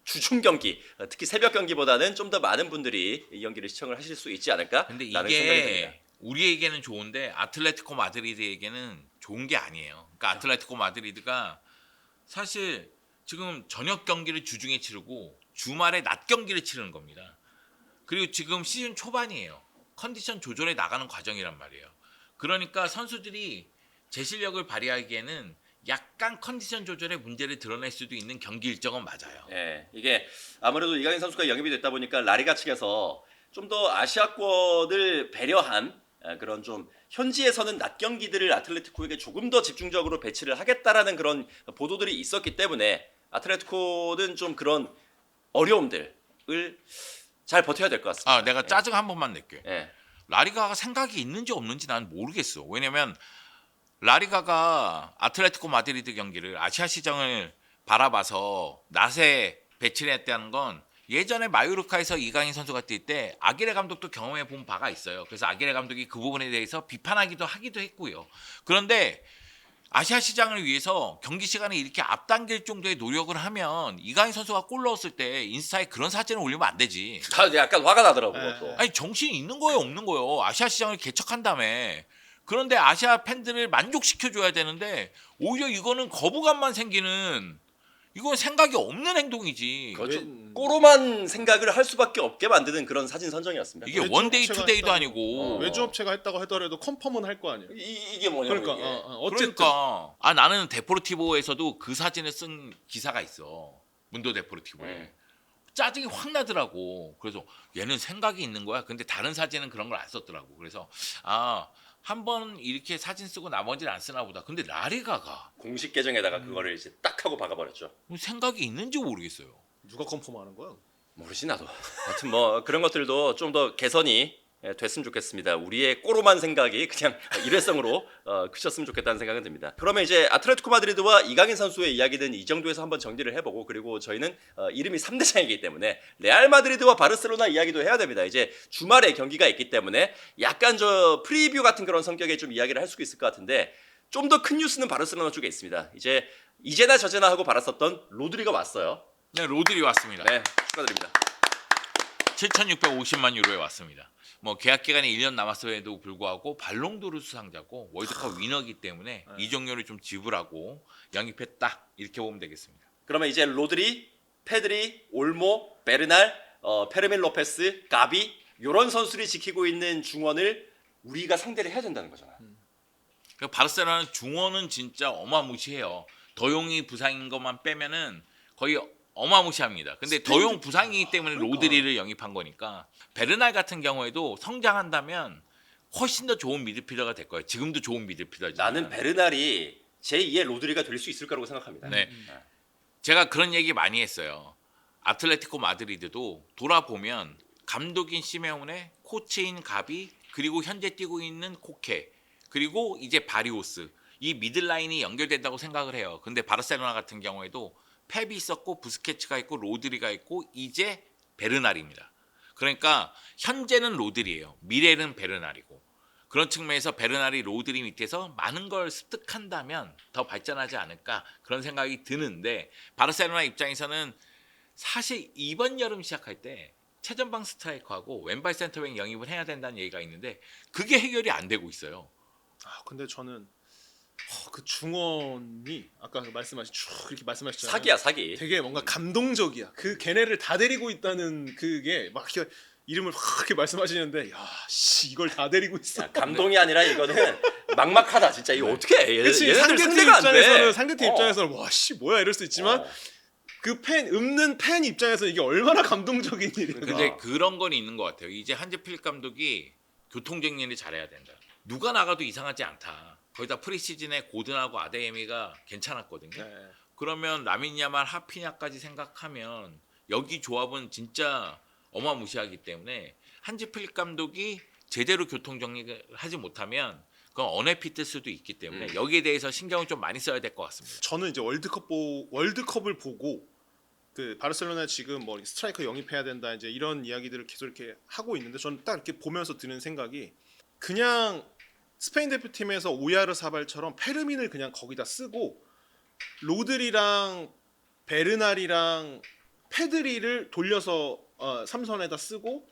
A: 주중 경기, 특히 새벽 경기보다는 좀 더 많은 분들이 이 경기를 시청을 하실 수 있지 않을까?
C: 근데
A: 라는 생각이 듭니다.
C: 이게 우리에게는 좋은데 아틀레티코 마드리드에게는 좋은 게 아니에요. 그러니까 아틀레티코 마드리드가 사실 지금 저녁 경기를 주중에 치르고 주말에 낮 경기를 치르는 겁니다. 그리고 지금 시즌 초반이에요. 컨디션 조절해 나가는 과정이란 말이에요. 그러니까 선수들이 제 실력을 발휘하기에는 약간 컨디션 조절에 문제를 드러낼 수도 있는 경기 일정은 맞아요.
A: 예, 이게 아무래도 이강인 선수가 영입이 됐다 보니까 라리가 측에서 좀 더 아시아권을 배려한 그런 좀 현지에서는 낮 경기들을 아틀레티코에게 조금 더 집중적으로 배치를 하겠다라는 그런 보도들이 있었기 때문에 아틀레티코는 좀 그런 어려움들을 잘 버텨야 될 것 같습니다.
C: 아, 내가 짜증 한 번만 낼게.
A: 예.
C: 라리가가 생각이 있는지 없는지 난 모르겠어. 왜냐면 라리가가 아틀레티코 마드리드 경기를 아시아 시장을 바라봐서 낮에 배치를 했다는 건 예전에 마요르카에서 이강인 선수가 뛸 때 아기레 감독도 경험해 본 바가 있어요. 그래서 아기레 감독이 그 부분에 대해서 비판하기도 하기도 했고요. 그런데 아시아 시장을 위해서 경기 시간을 이렇게 앞당길 정도의 노력을 하면 이강인 선수가 골 넣었을 때 인스타에 그런 사진을 올리면 안 되지.
A: 다 약간 화가 나더라고요.
B: 예.
A: 또.
C: 아니 정신이 있는 거예요, 없는 거예요. 아시아 시장을 개척한 다음에. 그런데 아시아 팬들을 만족시켜줘야 되는데 오히려 이거는 거부감만 생기는 이건 생각이 없는 행동이지.
A: 그렇죠.
B: 왜-
A: 꼬로만 생각을 할 수밖에 없게 만드는 그런 사진 선정이었습니다.
C: 이게
B: 외주
C: 원데이
B: 업체가
C: 투데이도
B: 있다고.
C: 아니고.
B: 외주업체가 했다고 하더라도 컨펌은 할 거 아니에요.
A: 이게 뭐냐면
B: 그러니까
A: 이게.
B: 어쨌든
C: 그러니까 나는 데포르티보에서도 그 사진을 쓴 기사가 있어. 문도 데포르티보에. 짜증이 확 나더라고. 그래서 얘는 생각이 있는 거야. 근데 다른 사진은 그런 걸 안 썼더라고. 그래서 한 번 이렇게 사진 쓰고 나머지는 안 쓰나 보다. 근데 라리가가
A: 공식 계정에다가 그거를 이제 딱 하고 박아버렸죠.
C: 생각이 있는지 모르겠어요.
B: 누가 컨펌하는 거야?
A: 모르지 나도. 하여튼 뭐 그런 것들도 좀 더 개선이 됐으면 좋겠습니다. 우리의 꼬로만 생각이 그냥 일회성으로 그쳤으면 좋겠다는 생각은 듭니다. 그러면 이제 아틀레티코 마드리드와 이강인 선수의 이야기는 이 정도에서 한번 정리를 해보고, 그리고 저희는 이름이 3대장이기 때문에 레알 마드리드와 바르셀로나 이야기도 해야 됩니다. 이제 주말에 경기가 있기 때문에 약간 저 프리뷰 같은 그런 성격의 좀 이야기를 할 수 있을 것 같은데, 좀 더 큰 뉴스는 바르셀로나 쪽에 있습니다. 이제 이제나 저제나 하고 바랐었던 로드리가 왔어요.
C: 네, 로드리 왔습니다.
A: 네, 축하드립니다.
C: 7,650만 유로에 왔습니다. 뭐 계약 기간이 1년 남았음에도 불구하고 발롱도르 수상자고 월드컵 위너기 때문에 이적료를 좀 지불하고 영입했다. 이렇게 보면 되겠습니다.
A: 그러면 이제 로드리, 페드리, 올모, 베르날, 페르민 로페스, 가비 이런 선수들이 지키고 있는 중원을 우리가 상대를 해야 된다는 거잖아.
C: 그러니까 바르셀로나는 중원은 진짜 어마무시해요. 더용이 부상인 것만 빼면은 거의 어마무시합니다. 근데 더용 부상이기 때문에
B: 그러니까.
C: 로드리를 영입한 거니까 베르날 같은 경우에도 성장한다면 훨씬 더 좋은 미드필더가 될 거예요. 지금도 좋은 미드필더지만
A: 나는 베르날이 제2의 로드리가 될 수 있을 거라고 생각합니다.
C: 네. 제가 그런 얘기 많이 했어요. 아틀레티코 마드리드도 돌아보면 감독인 시메온의 코치인 가비, 그리고 현재 뛰고 있는 코케, 그리고 이제 바리오스, 이 미들라인이 연결된다고 생각을 해요. 근데 바르셀로나 같은 경우에도 펩이 있었고 부스케츠가 있고 로드리가 있고 이제 베르날입니다. 그러니까 현재는 로드리예요. 미래는 베르날이고. 그런 측면에서 베르날이 로드리 밑에서 많은 걸 습득한다면 더 발전하지 않을까 그런 생각이 드는데, 바르셀로나 입장에서는 사실 이번 여름 시작할 때 최전방 스트라이커하고 왼발 센터백 영입을 해야 된다는 얘기가 있는데 그게 해결이 안 되고 있어요.
B: 근데 저는 그 중원이 아까 말씀하신 쭉 이렇게 말씀하셨잖아요.
A: 사기야 사기.
B: 되게 뭔가 감동적이야. 그 걔네를 다 데리고 있다는 그게 막 이렇게 이름을 확 이렇게 말씀하시는데 이걸 다 데리고 있어.
A: 야, 감동이 아니라 이거는 막막하다 진짜. 이거 어떻게 해?
B: 그치,
A: 얘네들
B: 상대팀
A: 상대가 안 돼.
B: 입장에서는 상대팀 입장에서는 뭐야 이럴 수 있지만 그 읍는 팬 입장에서 이게 얼마나 감동적인 일이야.
C: 근데 그런 건 있는 것 같아요. 이제 한지 필립 감독이 교통정리를 잘해야 된다. 누가 나가도 이상하지 않다. 거기다 프리시즌에 고든하고 아데예미가 괜찮았거든요.
B: 네.
C: 그러면 라민 야말, 하피냐까지 생각하면 여기 조합은 진짜 어마무시하기 때문에 한지 필립 감독이 제대로 교통정리를 하지 못하면 그건 어네피트 수도 있기 때문에 여기에 대해서 신경을 좀 많이 써야 될 것 같습니다.
B: 저는 이제 월드컵을 보고 그 바르셀로나 지금 뭐 스트라이커 영입해야 된다 이제 이런 이야기들을 계속 이렇게 하고 있는데 저는 딱 이렇게 보면서 드는 생각이 그냥 스페인 대표팀에서 오야르사발처럼 페르민을 그냥 거기다 쓰고 로드리랑 베르날이랑 페드리를 돌려서 삼선에다 쓰고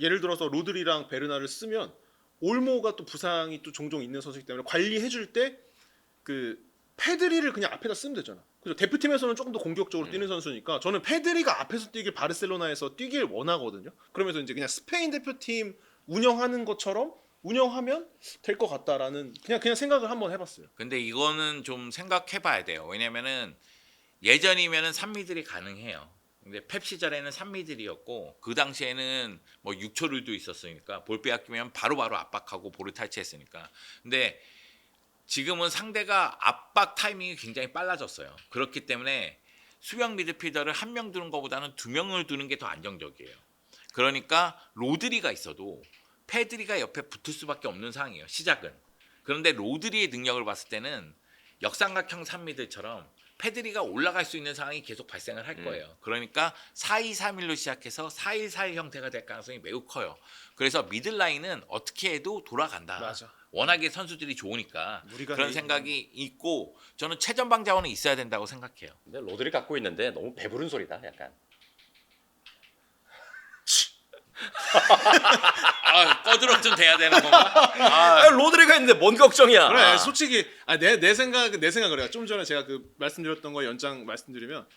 B: 예를 들어서 로드리랑 베르날을 쓰면 올모가 또 부상이 또 종종 있는 선수이기 때문에 관리해줄 때 그 페드리를 그냥 앞에다 쓰면 되잖아. 그래서 대표팀에서는 조금 더 공격적으로 뛰는 선수니까 저는 페드리가 앞에서 뛰길 바르셀로나에서 뛰길 원하거든요. 그러면서 이제 그냥 스페인 대표팀 운영하는 것처럼 운영하면 될 것 같다라는 그냥 생각을 한번 해봤어요.
C: 근데 이거는 좀 생각해봐야 돼요. 왜냐면은 예전이면은 3미들이 가능해요. 근데 펩 시절에는 3미들이었고 그 당시에는 뭐 6초류도 있었으니까 볼 빼앗기면 바로바로 압박하고 볼을 탈취했으니까. 근데 지금은 상대가 압박 타이밍이 굉장히 빨라졌어요. 그렇기 때문에 수비형 미드필더를 한 명 두는 것보다는 2명을 두는 게 더 안정적이에요. 그러니까 로드리가 있어도 페드리가 옆에 붙을 수밖에 없는 상황이에요. 시작은. 그런데 로드리의 능력을 봤을 때는 역삼각형 3미들처럼 페드리가 올라갈 수 있는 상황이 계속 발생을 할 거예요. 그러니까 4-2-3-1로 시작해서 4-1-4-1 형태가 될 가능성이 매우 커요. 그래서 미들라인은 어떻게 해도 돌아간다.
B: 맞아.
C: 워낙에 선수들이 좋으니까
B: 무리가
C: 그런
B: 돼
C: 생각이 있고 저는 최전방 자원은 있어야 된다고 생각해요.
A: 근데 로드리 갖고 있는데 너무 배부른 소리다 약간.
C: 꺼들어 좀 돼야 되는 건가?
A: 로드리가 있는데 뭔 걱정이야.
B: 그래 솔직히 내 생각은 그래요. 좀 전에 제가 그 말씀드렸던 거 연장 말씀드리면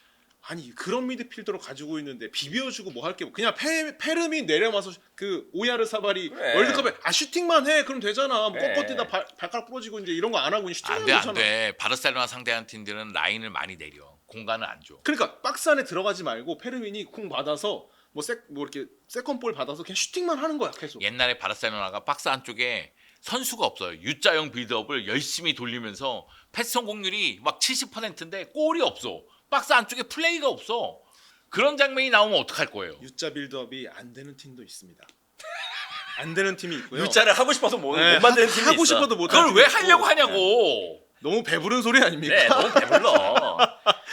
B: 아니 그런 미드필더로 가지고 있는데 비벼주고 뭐 할 게 그냥 페르민 내려와서 그 오야르사발이
A: 그래.
B: 월드컵에 슈팅만 해 그럼 되잖아. 뭐
A: 그래.
B: 꺾어뛰다 발가락 부러지고 이제 이런 거 안 하고 그냥 슈팅하면
C: 안돼
B: 되잖아.
C: 안돼. 바르셀로나 상대하는 팀들은 라인을 많이 내려. 공간을 안 줘.
B: 그러니까 박스 안에 들어가지 말고 페르민이 공 받아서 뭐 이렇게 세컨볼 받아서 그냥 슈팅만 하는 거야 계속.
C: 옛날에 바르셀로나가 박스 안쪽에 선수가 없어요. U자형 빌드업을 열심히 돌리면서 패스 성공률이 막 70%인데 골이 없어. 박스 안쪽에 플레이가 없어. 그런 장면이 나오면 어떡할 거예요?
B: U자 빌드업이 안 되는 팀도 있습니다. 안 되는 팀이 있고요.
A: U자를 하고 싶어서 못
B: 네,
A: 만드는 팀이
B: 하고
A: 있어.
B: 싶어도 못
C: 그걸
B: 하는
C: 왜
B: 팀이 있고.
C: 하려고 하냐고.
B: 너무 배부른 소리 아닙니까?
A: 네, 너무 배불러.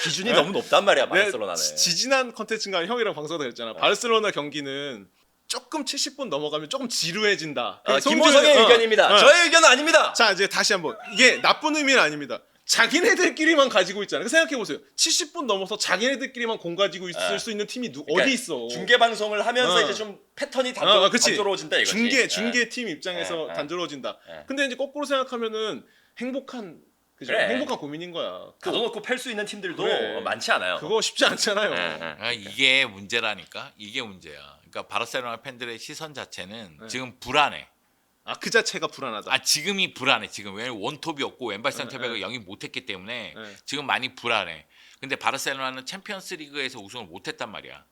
A: 기준이 너무 높단 말이야 바르셀로나는.
B: 지지난 컨텐츠인가 형이랑 방송도 했잖아. 바르셀로나 경기는 조금 70분 넘어가면 조금 지루해진다.
A: 김호성의 의견입니다. 저의 의견은 아닙니다.
B: 자 이제 다시 한번 이게 나쁜 의미는 아닙니다. 자기네들끼리만 가지고 있잖아요. 생각해 보세요. 70분 넘어서 자기네들끼리만 공 가지고 있을 수 있는 팀이
A: 그러니까
B: 어디 있어?
A: 중계 방송을 하면서 이제 좀 패턴이 단조로워진다 이거지.
B: 중계 팀 입장에서 단조로워진다. 근데 이제 거꾸로 생각하면은 행복한 그죠?
A: 그래.
B: 행복한 고민인 거야.
A: 가둬놓고 팰 수 있는 팀들도
B: 그래.
A: 많지 않아요.
B: 그거 쉽지 않잖아요.
C: 이게 문제라니까. 이게 문제야. 그러니까 바르셀로나 팬들의 시선 자체는
B: 네.
C: 지금 불안해.
B: 그 자체가 불안하다.
C: 지금이 불안해. 지금 왜냐면 원톱이 없고 왼발 센터백을 영입 못했기 때문에 지금 많이 불안해. 근데 바르셀로나는 챔피언스리그에서 우승을 못했단 말이야.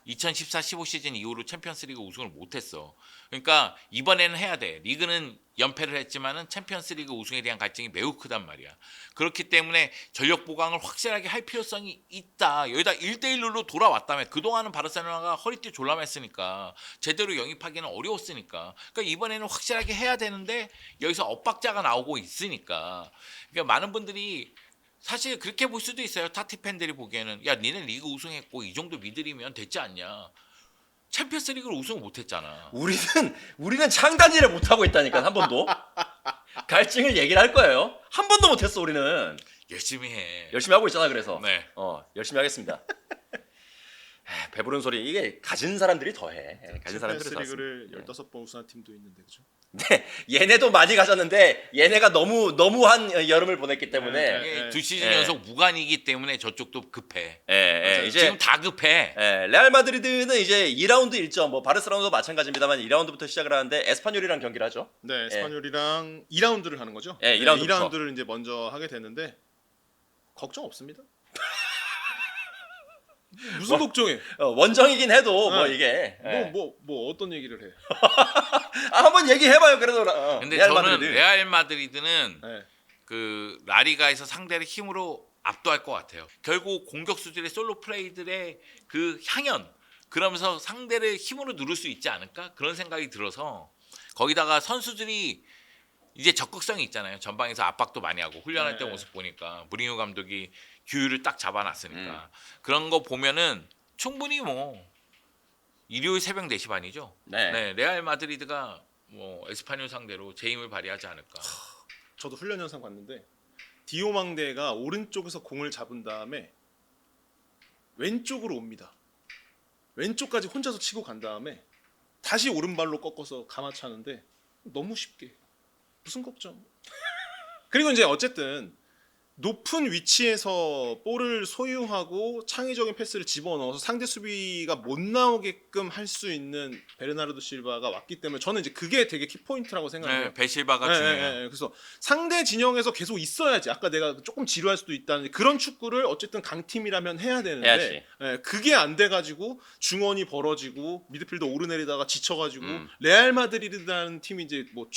C: 2014-15 시즌 이후로 챔피언스리그 우승을 못했어. 그러니까 이번에는 해야 돼. 리그는 연패를 했지만은 챔피언스리그 우승에 대한 갈증이 매우 크단 말이야. 그렇기 때문에 전력 보강을 확실하게 할 필요성이 있다. 여기다 1대1로 돌아왔다며. 그동안은 바르셀로나가 허리띠 졸라맸으니까 제대로 영입하기는 어려웠으니까. 그러니까 이번에는 확실하게 해야 되는데 여기서 엇박자가 나오고 있으니까. 그러니까 많은 분들이 사실 그렇게 볼 수도 있어요. 타티 팬들이 보기에는 야 니네 리그 우승했고 이 정도 미들이면 됐지 않냐. 챔피언스 리그를 우승을 못했잖아.
A: 우리는 창단지를 못 하고 있다니까 한 번도. 갈증을 얘기를 할 거예요. 한 번도 못했어 우리는.
C: 열심히 해.
A: 열심히 하고 있잖아 그래서.
C: 네.
A: 열심히 하겠습니다. 배부른 소리 이게 가진 사람들이 더해. 가진 사람들이 더.
B: 챔피언스리그를 15번 우승한 팀도 있는데 그죠?
A: 네, 얘네도 많이 가졌는데 얘네가 너무한 여름을 보냈기 때문에
C: 이게 두 시즌
A: 네.
C: 연속 무관이기 때문에 저쪽도 급해.
A: 이제
C: 지금 다 급해.
A: 레알 마드리드는 이제 2라운드 일정 뭐 바르셀로나도 마찬가지입니다만 2라운드부터 시작을 하는데 에스파뇰이랑 경기를 하죠.
B: 네, 스파뇰이랑 2라운드를 하는 거죠?
A: 네, 2라운드부터.
B: 2라운드를 이제 먼저 하게 되는데 걱정 없습니다. 무슨 걱정해?
A: 원정이긴 해도 뭐
B: 네.
A: 이게
B: 뭐 어떤 얘기를 해?
A: 한번 얘기해봐요. 그래도
C: 근데
A: 레알
C: 저는
A: 마드리드.
C: 레알 마드리드는
B: 네.
C: 그 라리가에서 상대를 힘으로 압도할 것 같아요. 결국 공격수들의 솔로 플레이들의 그 향연 그러면서 상대를 힘으로 누를 수 있지 않을까 그런 생각이 들어서 거기다가 선수들이 이제 적극성이 있잖아요. 전방에서 압박도 많이 하고 훈련할 때
B: 네.
C: 모습 보니까 무리뉴 감독이 규율을 딱 잡아놨으니까 그런 거 보면은 충분히 뭐 일요일 새벽 4시 반이죠.
A: 네.
C: 네, 레알 마드리드가 뭐 에스파뇰 상대로 재임을 발휘하지 않을까.
B: 저도 훈련 영상 봤는데 디오망데가 오른쪽에서 공을 잡은 다음에 왼쪽으로 옵니다. 왼쪽까지 혼자서 치고 간 다음에 다시 오른발로 꺾어서 감아차는데 너무 쉽게 무슨 걱정. 그리고 이제 어쨌든 높은 위치에서 볼을 소유하고 창의적인 패스를 집어넣어서 상대 수비가 못 나오게끔 할 수 있는 베르나르도 실바가 왔기 때문에 저는 이제 그게 되게 키포인트라고 생각해요.
C: 네, 베실바가 중요해요.
B: 그래서 상대 진영에서 계속 있어야지. 아까 내가 조금 지루할 수도 있다는 그런 축구를 어쨌든 강팀이라면 해야 되는데
A: 해야지.
B: 그게 안 돼가지고 중원이 벌어지고 미드필더 오르내리다가 지쳐가지고
A: 음.
B: 레알 마드리드라는 팀이 이제 뭐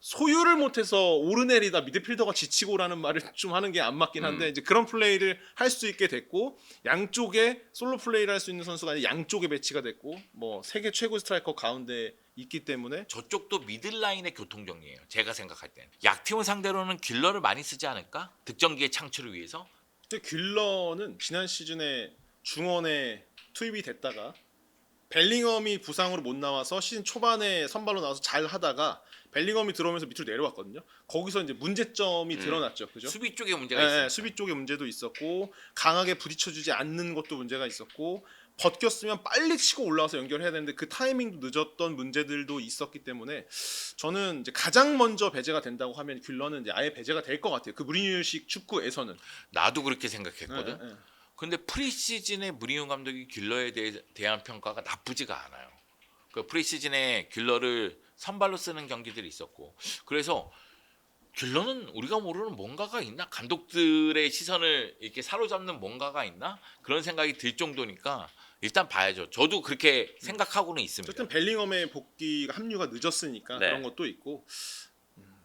B: 소유를 못해서 오르내리다 미드필더가 지치고라는 말을 좀 하는 게 안 맞긴 한데 이제 그런 플레이를 할 수 있게 됐고 양쪽에 솔로 플레이를 할 수 있는 선수가 아니라 양쪽에 배치가 됐고 뭐 세계 최고 스트라이커 가운데 있기 때문에
C: 저쪽도 미들라인의 교통정리예요. 제가 생각할 때는 약팀을 상대로는 길러를 많이 쓰지 않을까? 득점기의 창출을 위해서.
B: 근데 귤러는 지난 시즌에 중원에 투입이 됐다가 벨링엄이 부상으로 못 나와서 시즌 초반에 선발로 나와서 잘 하다가 벨링엄이 들어오면서 밑으로 내려왔거든요. 거기서 이제 문제점이 드러났죠. 그죠?
C: 수비 쪽에 문제가
B: 네,
C: 있어요.
B: 수비 쪽에 문제도 있었고 강하게 부딪혀주지 않는 것도 문제가 있었고 벗겼으면 빨리 치고 올라와서 연결해야 되는데 그 타이밍도 늦었던 문제들도 있었기 때문에 저는 이제 가장 먼저 배제가 된다고 하면 귤러는 이제 아예 배제가 될 것 같아요. 그 무리뉴식 축구에서는.
C: 나도 그렇게 생각했거든.
B: 네, 네.
C: 근데 프리시즌에 무리뉴 감독이 귤러에 대한 평가가 나쁘지가 않아요. 그 프리시즌에 귤러를 선발로 쓰는 경기들이 있었고 그래서 귤러는 우리가 모르는 뭔가가 있나? 감독들의 시선을 이렇게 사로잡는 뭔가가 있나? 그런 생각이 들 정도니까 일단 봐야죠. 저도 그렇게 생각하고는 있습니다.
B: 어쨌든 벨링엄의 복귀가 합류가 늦었으니까
A: 네.
B: 그런 것도 있고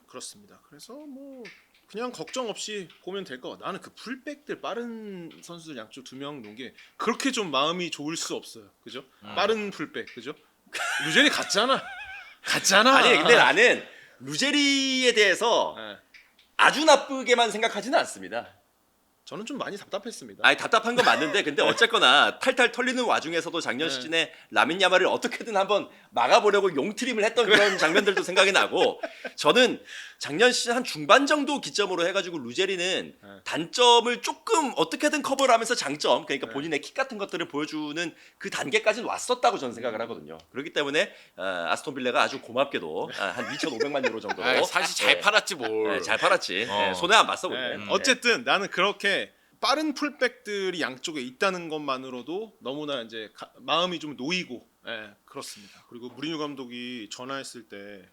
B: 그렇습니다. 그래서 뭐 그냥 걱정 없이 보면 될 것 같아. 나는 그 풀백들 빠른 선수들 양쪽 2명 놓은 게 그렇게 좀 마음이 좋을 수 없어요. 그죠? 빠른 풀백 그죠? 루젤이 갔잖아.
A: 아니 근데 나는 루제리에 대해서
B: 네.
A: 아주 나쁘게만 생각하지는 않습니다.
B: 저는 좀 많이 답답했습니다.
A: 아니 답답한 건 맞는데 근데 어쨌거나 탈탈 털리는 와중에서도 작년
B: 네.
A: 시즌에 라민 야말을 어떻게든 한번 막아보려고 용트림을 했던 그런 장면들도 생각이 나고 저는 작년 시즌 한 중반 정도 기점으로 해가지고 루제리는
B: 네.
A: 단점을 조금 어떻게든 커버를 하면서 장점 그러니까
B: 네.
A: 본인의 킥 같은 것들을 보여주는 그 단계까지는 왔었다고 저는 생각을 하거든요. 그렇기 때문에 아스톤 빌라가 아주 고맙게도 한 2,500만 유로 정도로
C: 사실 잘
A: 네.
C: 팔았지 뭘.
A: 네, 잘 팔았지.
C: 어.
A: 네, 손해 안 봤어
B: 네.
A: 근데.
B: 어쨌든 나는 그렇게 빠른 풀백들이 양쪽에 있다는 것만으로도 너무나 이제 마음이 좀 놓이고 그렇습니다. 그리고 무리뉴 감독이 전화했을 때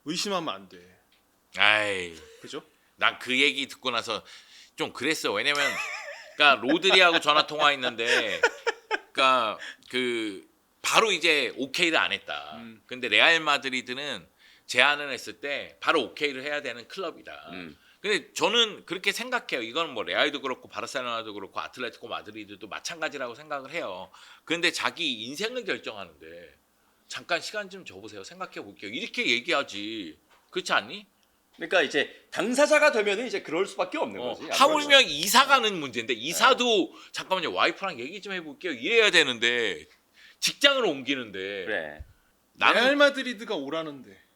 B: 의심하면 안 돼.
C: 아이,
B: 그죠?
C: 난 그 얘기 듣고 나서 좀 그랬어. 왜냐면 그러니까 로드리하고 전화 통화했는데 그러니까 그 바로 이제 오케이를 안 했다. 근데 레알 마드리드는 제안을 했을 때 바로 오케이를 해야 되는 클럽이다. 근데 저는 그렇게 생각해요. 이건 뭐 레알도 그렇고 바르셀로나도 그렇고 아틀레티코 마드리드도 마찬가지라고 생각을 해요. 그런데 자기 인생을 결정하는데 잠깐 시간 좀 줘보세요. 생각해 볼게요. 이렇게 얘기하지. 그렇지 않니?
A: 그러니까 이제 당사자가 되면은 이제 그럴 수밖에 없는 거지.
C: 하물며 이사 가는 문제인데 이사도 잠깐만요. 와이프랑 얘기 좀 해볼게요. 이래야 되는데 직장을 옮기는데
A: 그래.
C: 나는
B: 레알 마드리드가 오라는데.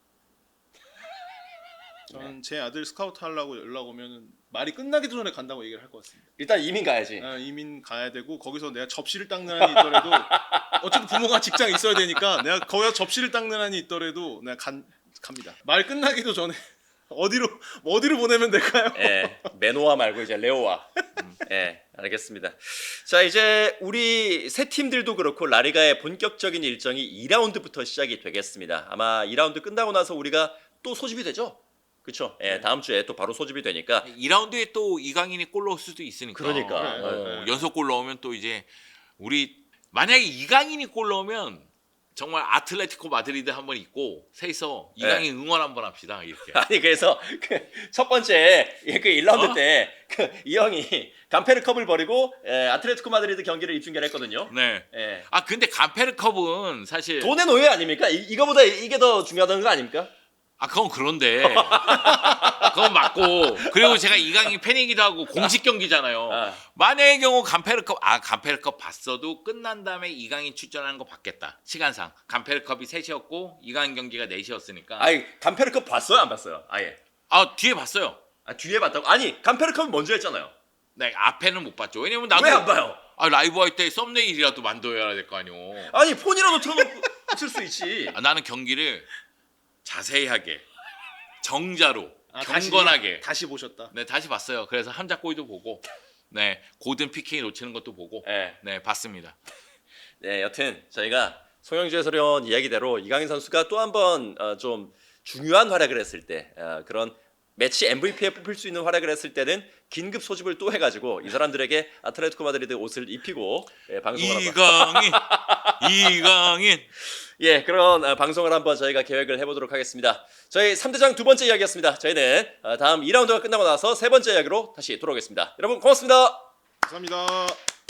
B: 저는 제 아들 스카우트 하려고 연락 오면은 말이 끝나기도 전에 간다고 얘기를 할 것 같습니다.
A: 일단 이민 가야지.
B: 이민 가야 되고 거기서 내가 접시를 닦는 한이 있더라도 어쨌든 부모가 직장에 있어야 되니까 내가 거기서 접시를 닦는 한이 있더라도 내가 갑니다. 말 끝나기도 전에 어디로 보내면 될까요?
A: 예, 메노아 말고 이제 레오아. 예, 알겠습니다. 자, 이제 우리 세 팀들도 그렇고 라리가의 본격적인 일정이 2라운드부터 시작이 되겠습니다. 아마 2라운드 끝나고 나서 우리가 또 소집이 되죠. 그렇죠. 예, 다음 주에 또 바로 소집이 되니까
C: 2라운드에 또 이강인이 골 넣을 수도 있으니까.
A: 그러니까.
B: 네.
C: 연속 골 넣으면 또 이제 우리 만약에 이강인이 골 넣으면 정말 아틀레티코 마드리드 한번 있고 셋이서 이강인 응원 한번 합시다. 이렇게.
A: 아니 그래서 그 첫 번째 그 1라운드 때 그 이 형이 감페르컵을 버리고 아틀레티코 마드리드 경기를 입중계를 했거든요.
C: 네.
A: 예.
C: 근데 감페르컵은 사실
A: 돈의 노예 아닙니까? 이거보다 이게 더 중요하다는 거 아닙니까?
C: 아 그건 그런데 그건 맞고 그리고 제가 이강인 팬이기도 하고 공식 경기잖아요.
A: 아.
C: 만약의 경우 간페르컵 봤어도 끝난 다음에 이강인 출전하는 거 봤겠다. 시간상 간페르컵이 3시였고 이강인 경기가 4시였으니까.
A: 아니 간페르컵 봤어요 안 봤어요? 아예.
C: 아 뒤에 봤어요.
A: 아 뒤에 봤다고? 아니 간페르컵이 먼저 했잖아요.
C: 네 앞에는 못 봤죠. 왜냐면 나도
A: 왜 안 봐요?
C: 아 라이브 할 때 썸네일이라도 만들어야 될 거 아니오.
A: 아니 폰이라도 틀어놓고 있을 수 있지.
C: 아, 나는 경기를 자세하게 정자로
B: 아,
C: 경건하게
B: 다시 보셨다.
C: 네 다시 봤어요. 그래서 함작골도 보고 네 고든 PK 놓치는 것도 보고
A: 네.
C: 네 봤습니다.
A: 네, 여튼 저희가 송영주 해설위원 이야기대로 이강인 선수가 또 한 번 좀 중요한 활약을 했을 때 그런 매치 MVP에 뽑힐 수 있는 활약을 했을 때는 긴급 소집을 또 해가지고 이 사람들에게 아틀레티코 마드리드 옷을 입히고 방송을 한번
C: 이강인
A: 예 그런 방송을 한번 저희가 계획을 해보도록 하겠습니다. 저희 3대장 두 번째 이야기였습니다. 저희는 다음 2라운드가 끝나고 나서 세 번째 이야기로 다시 돌아오겠습니다. 여러분 고맙습니다.
B: 감사합니다.